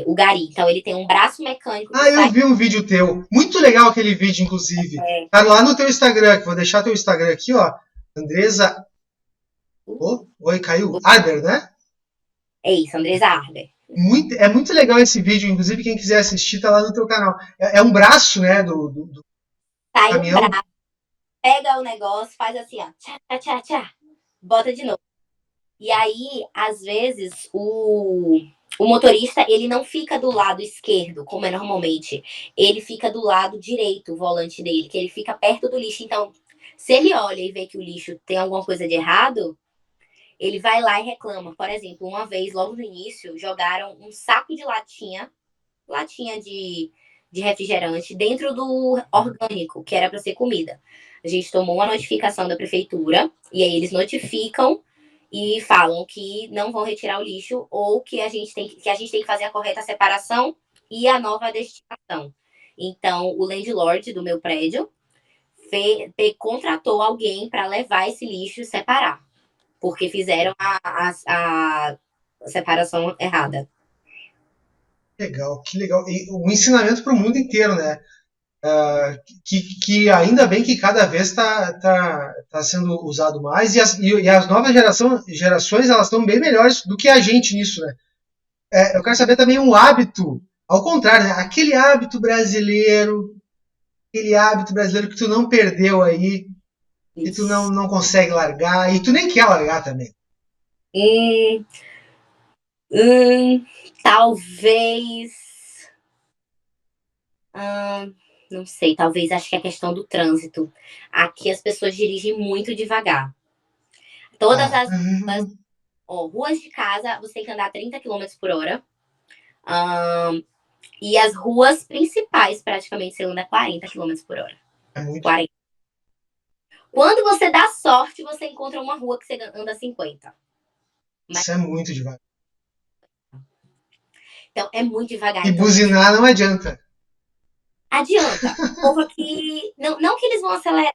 o gari. Então, ele tem um braço mecânico que Ah, eu sai. vi um vídeo teu. Muito legal aquele vídeo, inclusive. Tá lá no teu Instagram, que vou deixar teu Instagram aqui, ó. Andresa. Oh, oi, caiu. Arber, né? É isso, Andresa Arber. É muito legal esse vídeo, inclusive quem quiser assistir tá lá no teu canal. É um braço, né, do Sai um caminhão. braço, pega o negócio, faz assim, ó. Tchá, tchá, tchá, tchá, bota de novo. E aí, às vezes, o motorista, ele não fica do lado esquerdo, como é normalmente. Ele fica do lado direito, o volante dele, que ele fica perto do lixo. Então, se ele olha e vê que o lixo tem alguma coisa de errado, ele vai lá e reclama. Por exemplo, uma vez, logo no início, jogaram um saco de latinha de refrigerante dentro do orgânico, que era para ser comida. A gente tomou uma notificação da prefeitura, e aí eles notificam e falam que não vão retirar o lixo ou que a gente tem que fazer a correta separação e a nova destinação. Então, o landlord do meu prédio contratou alguém para levar esse lixo e separar, porque fizeram a separação errada. Legal, que legal. E um ensinamento para o mundo inteiro, né? Que ainda bem que cada vez tá sendo usado mais e as novas gerações elas estão bem melhores do que a gente nisso, né? Eu quero saber também um hábito, ao contrário, né? Aquele hábito brasileiro que tu não perdeu aí, que tu Isso. não consegue largar e tu nem quer largar também. Hum, talvez. Não sei, talvez acho que é a questão do trânsito. Aqui as pessoas dirigem muito devagar. Todas Ah, as ruas de casa, você tem que andar 30 km por hora. E as ruas principais, praticamente, você anda 40 km por hora. é muito. 40. Quando você dá sorte, você encontra uma rua que você anda 50. Mas, Isso é muito devagar. então, é muito devagar. E Então, a gente buzinar não adianta. adianta. O povo aqui, não que eles vão acelerar,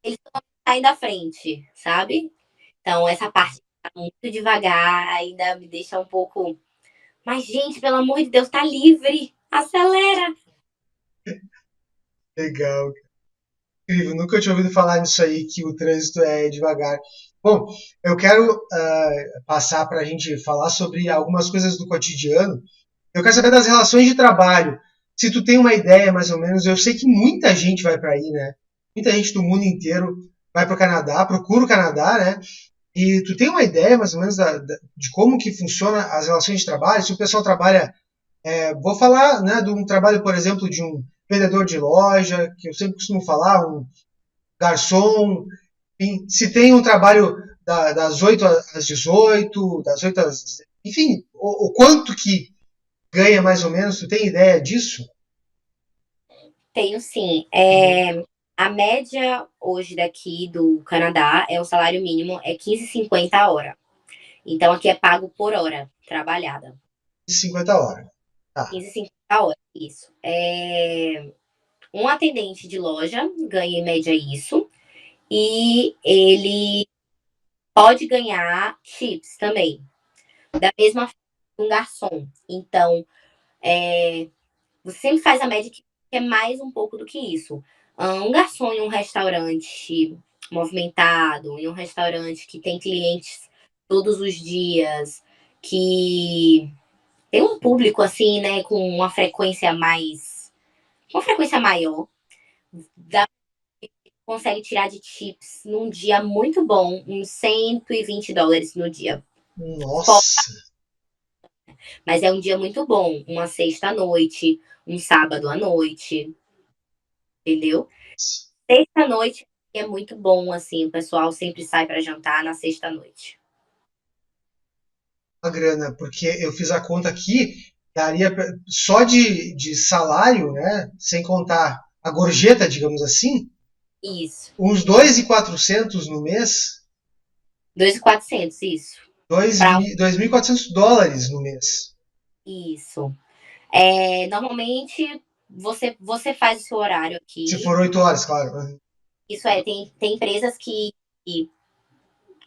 eles vão sair da frente, sabe? Então, essa parte tá muito devagar, ainda me deixa um pouco. Mas, gente, pelo amor de Deus, tá livre. Acelera. Legal. Incrível, nunca tinha ouvido falar nisso aí, que o trânsito é devagar. Bom, eu quero passar para a gente falar sobre algumas coisas do cotidiano. Eu quero saber das relações de trabalho. Se tu tem uma ideia, mais ou menos, eu sei que muita gente vai para aí, né? Muita gente do mundo inteiro vai para o Canadá, procura o Canadá, né? E tu tem uma ideia, mais ou menos, de como que funciona as relações de trabalho? Se o pessoal trabalha, vou falar, né, de um trabalho, por exemplo, de um vendedor de loja, que eu sempre costumo falar, um garçom, enfim, se tem um trabalho das 8 às 18, das 8 às. Enfim, o quanto que ganha mais ou menos, tu tem ideia disso? Tenho sim. A média hoje daqui do Canadá o salário mínimo é 15,50 a hora. Então aqui é pago por hora trabalhada. 50 horas. Tá. 15,50 a hora, isso. Um atendente de loja ganha em média isso. E ele pode ganhar chips também. Da mesma forma que um garçom. Então, você sempre faz a média que é mais um pouco do que isso. Um garçom em um restaurante movimentado, em um restaurante que tem clientes todos os dias, que tem um público assim, né, com uma frequência maior, dá, consegue tirar de chips num dia muito bom, uns $120 no dia. Nossa. Mas é um dia muito bom. Uma sexta à noite, um sábado à noite, entendeu? Sexta à noite é muito bom, assim. O pessoal sempre sai para jantar na sexta à noite. A grana, porque eu fiz a conta aqui, daria só de salário, né? Sem contar a gorjeta, digamos assim, Isso. uns 2.400 no mês, 2.400, isso. Pra 2.400 dólares no mês. isso. Normalmente você faz o seu horário Se aqui. for 8 horas, claro. Isso tem empresas que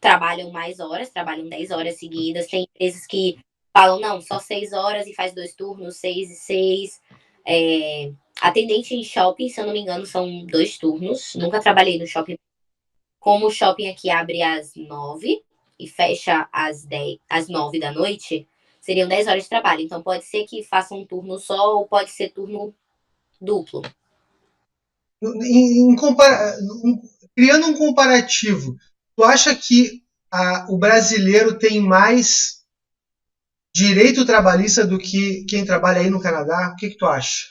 trabalham mais horas, trabalham 10 horas seguidas. Tem empresas que falam, não, só 6 horas e faz 2 turnos, 6 e 6. Atendente em shopping, se eu não me engano, são 2 turnos. Nunca trabalhei no shopping. Como o shopping aqui abre às 9 e fecha às 9 da noite, seriam 10 horas de trabalho. Então pode ser que faça um turno só ou pode ser turno duplo. Em, em compara- criando um comparativo, tu acha que o brasileiro tem mais direito trabalhista do que quem trabalha aí no Canadá? O que tu acha?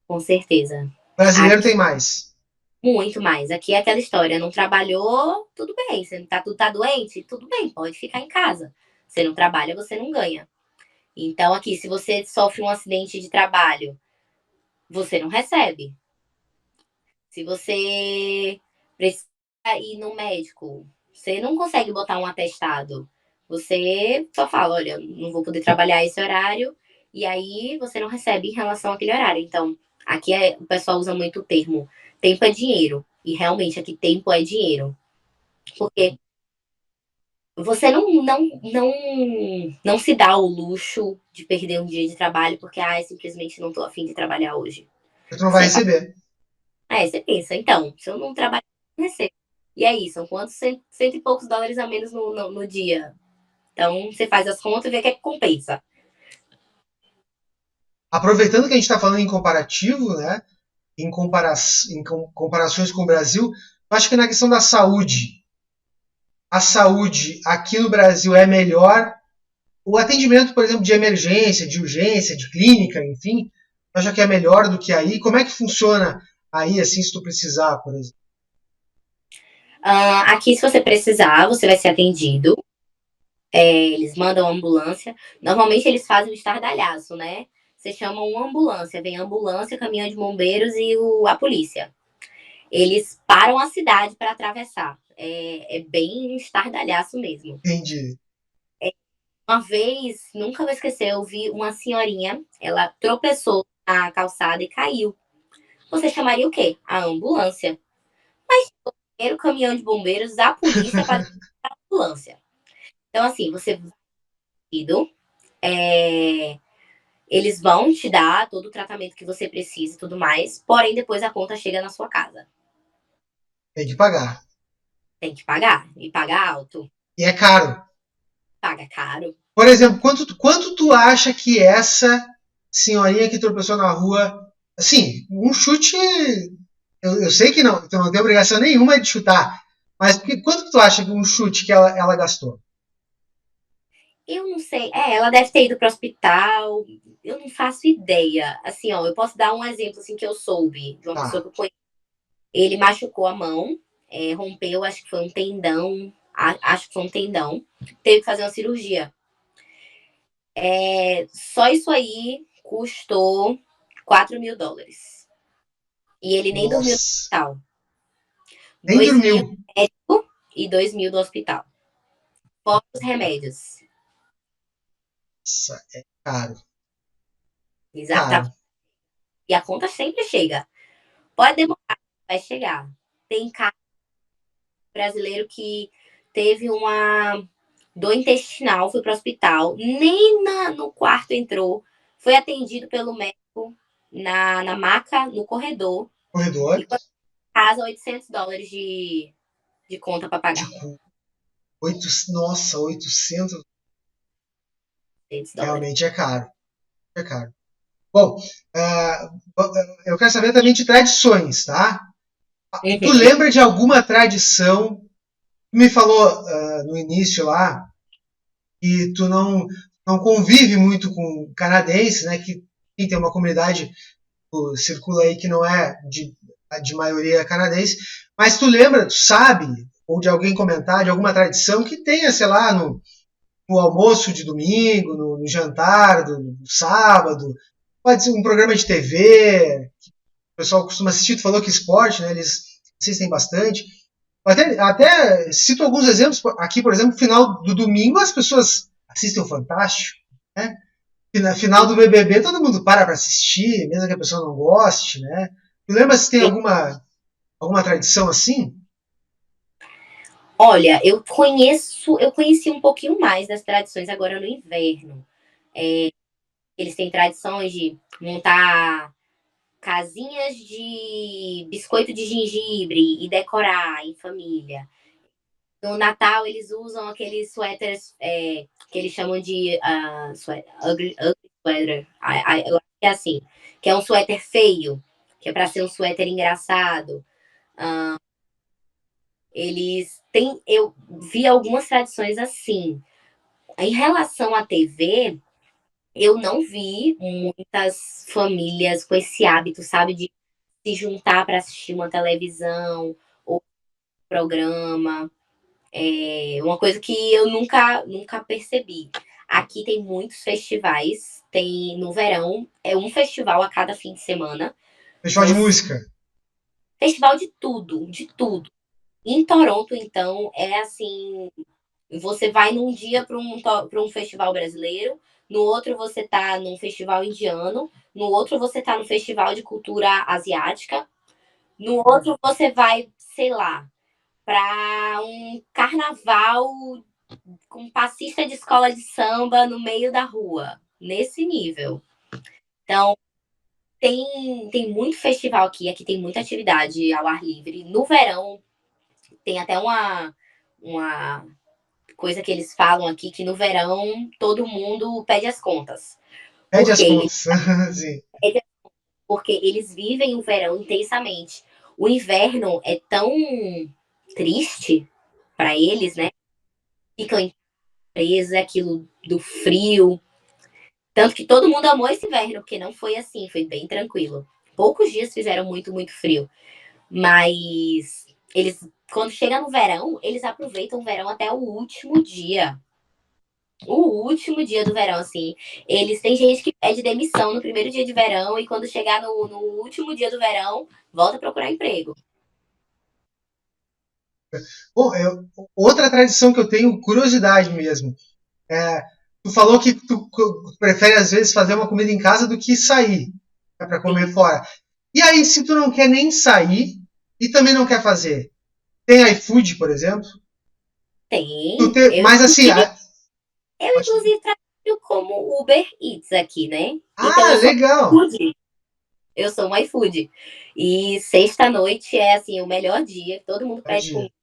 Com certeza. O brasileiro Aqui, tem mais. muito mais. Aqui é aquela história, não trabalhou, tudo bem. Você tá doente? Tudo bem, pode ficar em casa. Você não trabalha, você não ganha. Então, aqui, se você sofre um acidente de trabalho, você não recebe. Se você precisa ir no médico, você não consegue botar um atestado. Você só fala, olha, não vou poder trabalhar esse horário, e aí você não recebe em relação àquele horário. Então, aqui o pessoal usa muito o termo tempo é dinheiro. E realmente aqui tempo é dinheiro. Porque você não se dá o luxo de perder um dia de trabalho porque, simplesmente não estou afim de trabalhar hoje. Tu não vai Você receber. Você pensa, então, se eu não trabalhar, eu não recebo. E aí, são quantos cento e poucos dólares a menos no dia? Então, você faz as contas e vê o que é que compensa. Aproveitando que a gente está falando em comparativo, né? Em comparações com o Brasil, eu acho que na questão da saúde, a saúde aqui no Brasil é melhor. O atendimento, por exemplo, de emergência, de urgência, de clínica, enfim, acha que é melhor do que aí? Como é que funciona aí, assim, se tu precisar, por exemplo? Aqui, se você precisar, você vai ser atendido. Eles mandam ambulância. Normalmente, eles fazem o estardalhaço, né? Você chama uma ambulância, vem ambulância, caminhão de bombeiros e a polícia. Eles param a cidade para atravessar. É bem estardalhaço mesmo. Entendi. Uma vez, nunca vou esquecer, eu vi uma senhorinha, ela tropeçou na calçada e caiu. Você chamaria o quê? A ambulância. Era o caminhão de bombeiros, a polícia para a ambulância. Então, assim, você vai ido, eles vão te dar todo o tratamento que você precisa e tudo mais, porém, depois a conta chega na sua casa. Tem que pagar. Tem que pagar, e pagar alto. E é caro. Paga caro. Por exemplo, quanto tu acha que essa senhorinha que tropeçou na rua, assim, um chute, eu sei que não, então não tem obrigação nenhuma de chutar, mas quanto que tu acha que um chute que ela gastou? Eu não sei. Ela deve ter ido para o hospital. Eu não faço ideia. Assim, ó, eu posso dar um exemplo assim que eu soube de uma pessoa Tá, que eu conheço. Ele machucou a mão, rompeu, acho que foi um tendão, acho que foi um tendão. Teve que fazer uma cirurgia. Só isso aí custou US$ 4.000. E ele nem dormiu no nossa, hospital. nem 2.000 dormiu. e 2.000 do hospital. Fora os remédios. Nossa, é caro, caro. Exatamente. E a conta sempre chega. Pode demorar, vai chegar. Tem caso brasileiro que teve uma dor intestinal, foi para o hospital, nem no quarto entrou, foi atendido pelo médico na maca, no corredor, Corredor e foi para casa US$ 800 de conta para de pagar. 8, nossa, 800, US$ 800. realmente é caro, é caro. Bom, eu quero saber também de tradições, tá? Tu Uhum. lembra de alguma tradição? Tu me falou no início lá e tu não convive muito com canadenses, né? Que tem uma comunidade que circula aí que não é de maioria canadense, mas tu lembra, tu sabe, ou de alguém comentar, de alguma tradição que tenha, sei lá, no almoço de domingo, no jantar do sábado, pode ser um programa de TV, que o pessoal costuma assistir, tu falou que esporte, né? Eles assistem bastante. Até cito alguns exemplos. Aqui, por exemplo, no final do domingo, as pessoas assistem o Fantástico. Né? Na final do BBB, todo mundo para assistir, mesmo que a pessoa não goste. Né? Tu lembra se tem alguma tradição assim? Olha, eu conheci um pouquinho mais das tradições agora no inverno. Eles têm tradições de montar casinhas de biscoito de gengibre e decorar em família. No Natal, eles usam aqueles suéteres que eles chamam de ugly sweater. Eu acho que é assim, que é um suéter feio, que é para ser um suéter engraçado. Eles têm, eu vi algumas tradições assim. Em relação à TV, eu não vi muitas famílias com esse hábito, sabe, de se juntar para assistir uma televisão ou um programa. É uma coisa que eu nunca percebi. Aqui tem muitos festivais, tem no verão, é um festival a cada fim de semana. Festival de Você, música. festival de tudo, de tudo. Em Toronto, então, é assim, você vai num dia para um festival brasileiro, no outro você tá num festival indiano, no outro você tá no festival de cultura asiática, no outro você vai, sei lá, para um carnaval com passista de escola de samba no meio da rua, nesse nível. Então, tem muito festival aqui, aqui tem muita atividade ao ar livre. No verão, tem até uma coisa que eles falam aqui, que no verão todo mundo pede as contas. Pede Por as quê? contas. Sim. Porque eles vivem o verão intensamente. O inverno é tão triste para eles, né? Ficam presos, aquilo do frio. Tanto que todo mundo amou esse inverno, porque não foi assim, foi bem tranquilo. Poucos dias fizeram muito frio. Mas eles, quando chega no verão, eles aproveitam o verão até o último dia. O último dia do verão, assim. Eles têm gente que pede demissão no primeiro dia de verão e quando chegar no último dia do verão, volta a procurar emprego. Bom, outra tradição que eu tenho curiosidade mesmo. É, tu falou que tu prefere às vezes fazer uma comida em casa do que sair, né, para comer Sim, fora. E aí, se tu não quer nem sair e também não quer fazer, tem iFood, por exemplo? tem. Mas assim, Eu, inclusive, trabalho como Uber Eats aqui, né? Então eu sou legal. food. Eu sou um iFood. E sexta-noite é assim, o melhor dia. Todo mundo Bom pede dia. comida.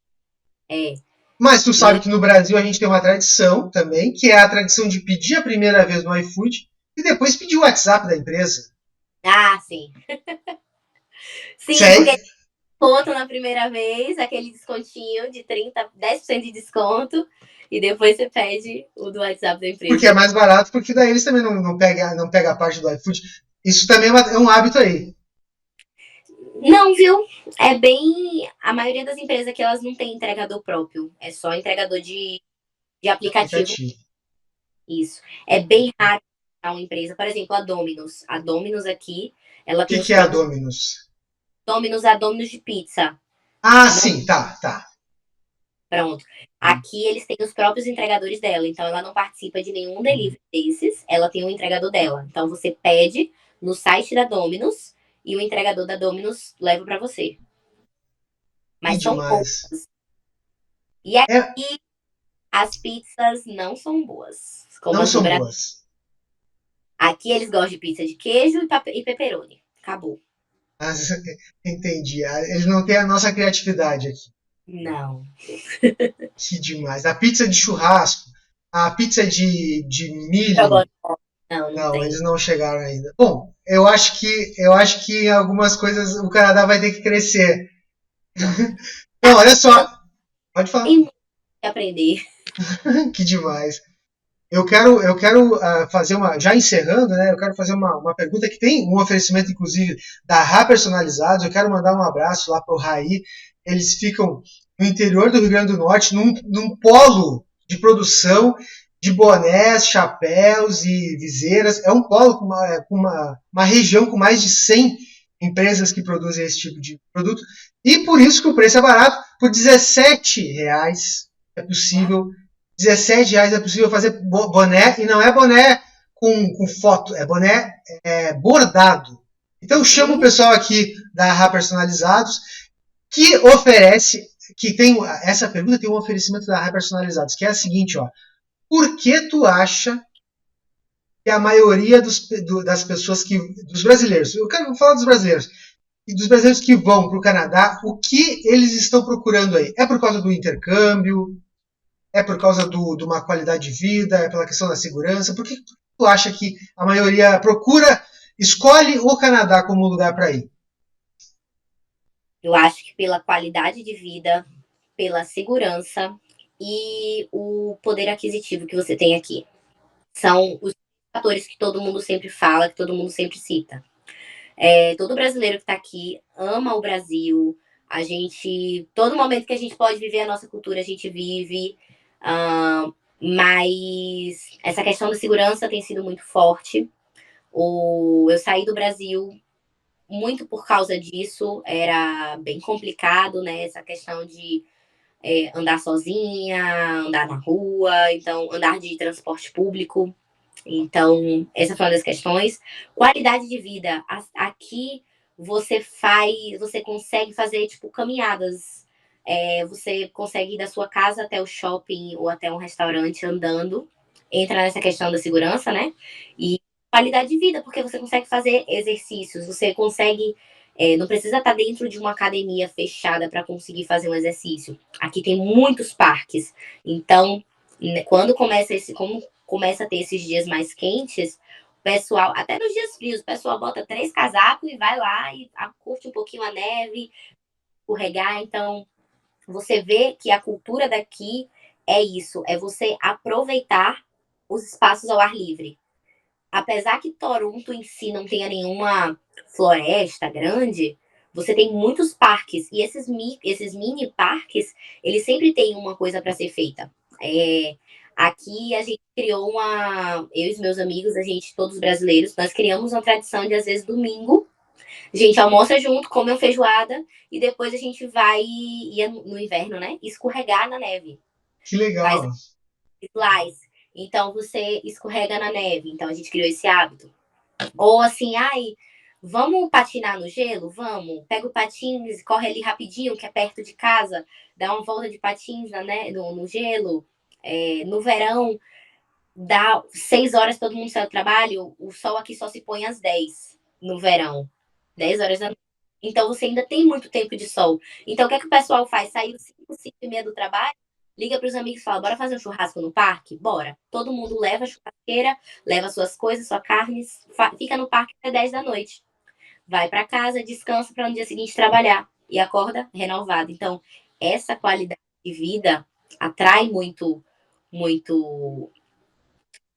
É. Mas tu sabe E, que no Brasil a gente tem uma tradição também, que é a tradição de pedir a primeira vez no iFood e depois pedir o WhatsApp da empresa. sim. Sim, Sério? porque conto na primeira vez, aquele descontinho de 10% de desconto. E depois você pede o do WhatsApp da Porque é empresa. mais barato, porque daí eles também não pega a parte do iFood. Isso também é um hábito aí. Não, viu? É bem. A maioria das empresas aqui elas não tem entregador próprio. É só entregador de aplicativo. Aplicativo. Isso. É bem raro uma empresa. Por exemplo, a Domino's. A Domino's aqui, ela O tem os que é a próprios. Domino's? Domino's é a Domino's de pizza. Ah, Não, sim, tá. pronto. Aqui eles têm os próprios entregadores dela. Então ela não participa de nenhum delivery desses. Ela tem um entregador dela. Então você pede no site da Domino's e o entregador da Domino's leva para você. Que Mas são poucos. demais. E É, aqui as pizzas não são boas, como não as do são Brasil. boas. Aqui eles gostam de pizza de queijo e pepperoni. Acabou. Mas, entendi. Eles não têm a nossa criatividade aqui. Não. Que demais. A pizza de churrasco, a pizza de milho, Estrogonofe. Não, não não, eles tem. não chegaram ainda. Bom, eu acho que algumas coisas o Canadá vai ter que crescer. Não, olha só. Ainda Pode falar. tem muito que aprender. Que demais. eu quero fazer já encerrando, né? Eu quero fazer uma pergunta que tem um oferecimento, inclusive, da Rá Personalizados. Eu quero mandar um abraço lá pro Raí. Eles ficam no interior do Rio Grande do Norte, num polo de produção de bonés, chapéus e viseiras. É um polo com uma região com mais de 100 empresas que produzem esse tipo de produto. E por isso que o preço é barato. Por R$ 17 é possível R$ 17 é possível fazer boné, e não é boné com foto, é boné bordado. Então chama o pessoal aqui da Rá Personalizados, que oferece, que tem essa pergunta, tem um oferecimento da Rá Personalizados, que é a seguinte, ó: por que tu acha que a maioria das pessoas dos brasileiros, eu quero falar dos brasileiros, e dos brasileiros que vão para o Canadá, o que eles estão procurando aí? É por causa do intercâmbio? É por causa de uma qualidade de vida? É pela questão da segurança? Por que tu acha que a maioria escolhe o Canadá como lugar para ir? Eu acho que pela qualidade de vida, pela segurança e o poder aquisitivo que você tem aqui. São os fatores que todo mundo sempre fala, que todo mundo sempre cita. Todo brasileiro que está aqui ama o Brasil. A gente, todo momento que a gente pode viver a nossa cultura, a gente vive. Mas essa questão da segurança tem sido muito forte. Eu saí do Brasil muito por causa disso, era bem complicado, né? Essa questão de andar sozinha, andar na rua, então andar de transporte público. Então, essa foi uma das questões. Qualidade de vida. Aqui você consegue fazer tipo caminhadas. Você consegue ir da sua casa até o shopping ou até um restaurante andando. Entra nessa questão da segurança, né? E qualidade de vida, porque você consegue fazer exercícios, você consegue. Não precisa estar dentro de uma academia fechada para conseguir fazer um exercício. Aqui tem muitos parques. Então, quando como começa a ter esses dias mais quentes, o pessoal, até nos dias frios, o pessoal bota 3 casacos e vai lá e curte um pouquinho a neve, escorregar. Então, você vê que a cultura daqui é isso, é você aproveitar os espaços ao ar livre. Apesar que Toronto em si não tenha nenhuma floresta grande, você tem muitos parques. E esses mini parques, eles sempre têm uma coisa para ser feita. Aqui a gente criou eu e os meus amigos, a gente, todos brasileiros, nós criamos uma tradição de, às vezes, domingo, a gente almoça junto, come uma feijoada e depois a gente vai, ia no inverno, né? Escorregar na neve. Que Faz legal. slice. Então você escorrega na neve. Então a gente criou esse hábito. Ou assim, ai, vamos patinar no gelo? Vamos. Pega o patins, corre ali rapidinho, que é perto de casa, dá uma volta de patins no gelo. No verão, dá 6 horas, todo mundo sai do trabalho, o sol aqui só se põe às 10 no verão. 10 horas da noite. Então você ainda tem muito tempo de sol. Então o que é que o pessoal faz? Saiu 5, 5 e meia do trabalho, liga para os amigos e fala: bora fazer um churrasco no parque? Bora. Todo mundo leva a churrasqueira, leva suas coisas, sua carne, fica no parque até 10 da noite. Vai para casa, descansa para no dia seguinte trabalhar e acorda renovado. Então, essa qualidade de vida atrai muito, muito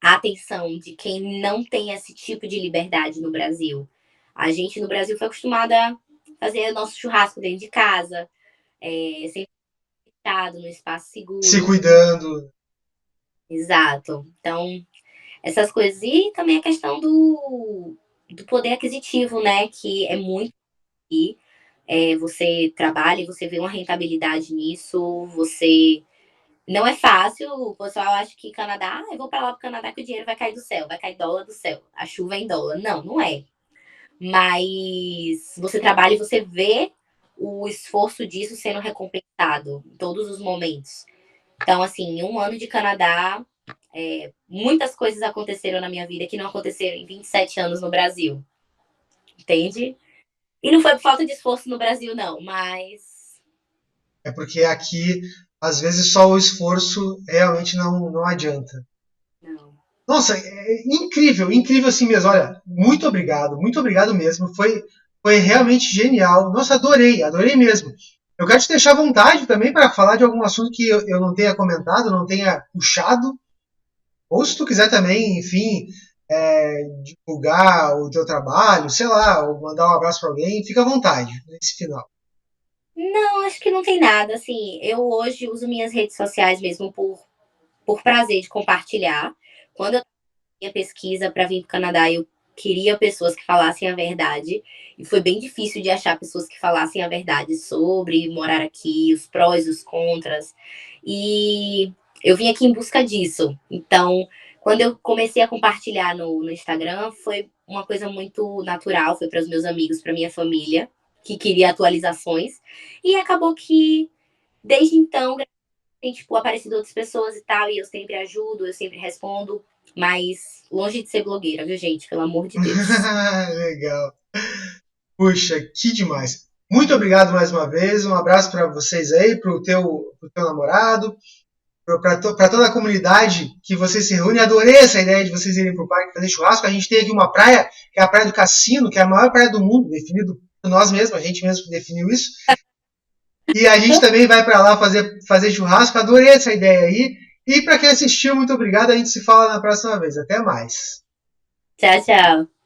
a atenção de quem não tem esse tipo de liberdade no Brasil. A gente no Brasil foi acostumada a fazer nosso churrasco dentro de casa, sempre fechado, no espaço Se seguro. cuidando. Exato. Então, essas coisas. E também a questão do poder aquisitivo, né? Que é muito aqui. Você trabalha e você vê uma rentabilidade nisso, você. Não é fácil, o pessoal acha que Canadá, eu vou para lá pro Canadá que o dinheiro vai cair do céu, vai cair dólar do céu, a chuva é em dólar. Não, não é. Mas você trabalha e você vê o esforço disso sendo recompensado em todos os momentos. Então, assim, em um ano de Canadá, muitas coisas aconteceram na minha vida que não aconteceram em 27 anos no Brasil, entende? E não foi por falta de esforço no Brasil, não, mas. É porque aqui, às vezes, só o esforço realmente não adianta. Não. Nossa, incrível, incrível assim mesmo. Olha, muito obrigado mesmo. Foi realmente genial. Nossa, adorei, adorei mesmo. Eu quero te deixar à vontade também para falar de algum assunto que eu não tenha comentado, não tenha puxado. Ou se tu quiser também, enfim, divulgar o teu trabalho, sei lá, ou mandar um abraço para alguém, fica à vontade nesse final. Não, acho que não tem nada. Assim, eu hoje uso minhas redes sociais mesmo por prazer de compartilhar. Quando eu minha pesquisa para vir para o Canadá, eu queria pessoas que falassem a verdade. E foi bem difícil de achar pessoas que falassem a verdade sobre morar aqui, os prós e os contras. E eu vim aqui em busca disso. Então, quando eu comecei a compartilhar no Instagram, foi uma coisa muito natural, foi para os meus amigos, para minha família, que queria atualizações. E acabou que, desde então, tem, tipo, aparecido outras pessoas e tal, e eu sempre ajudo, eu sempre respondo, mas longe de ser blogueira, viu, gente? Pelo amor de Deus. Legal. Puxa, que demais. Muito obrigado mais uma vez. Um abraço para vocês aí, pro teu namorado, para toda a comunidade que vocês se reúnem. Adorei essa ideia de vocês irem pro parque fazer churrasco. A gente tem aqui uma praia, que é a Praia do Cassino, que é a maior praia do mundo, definido por nós mesmos, a gente mesmo definiu isso. E a gente também vai para lá fazer churrasco. Adorei essa ideia aí. E para quem assistiu, muito obrigado. A gente se fala na próxima vez. Até mais. Tchau, tchau.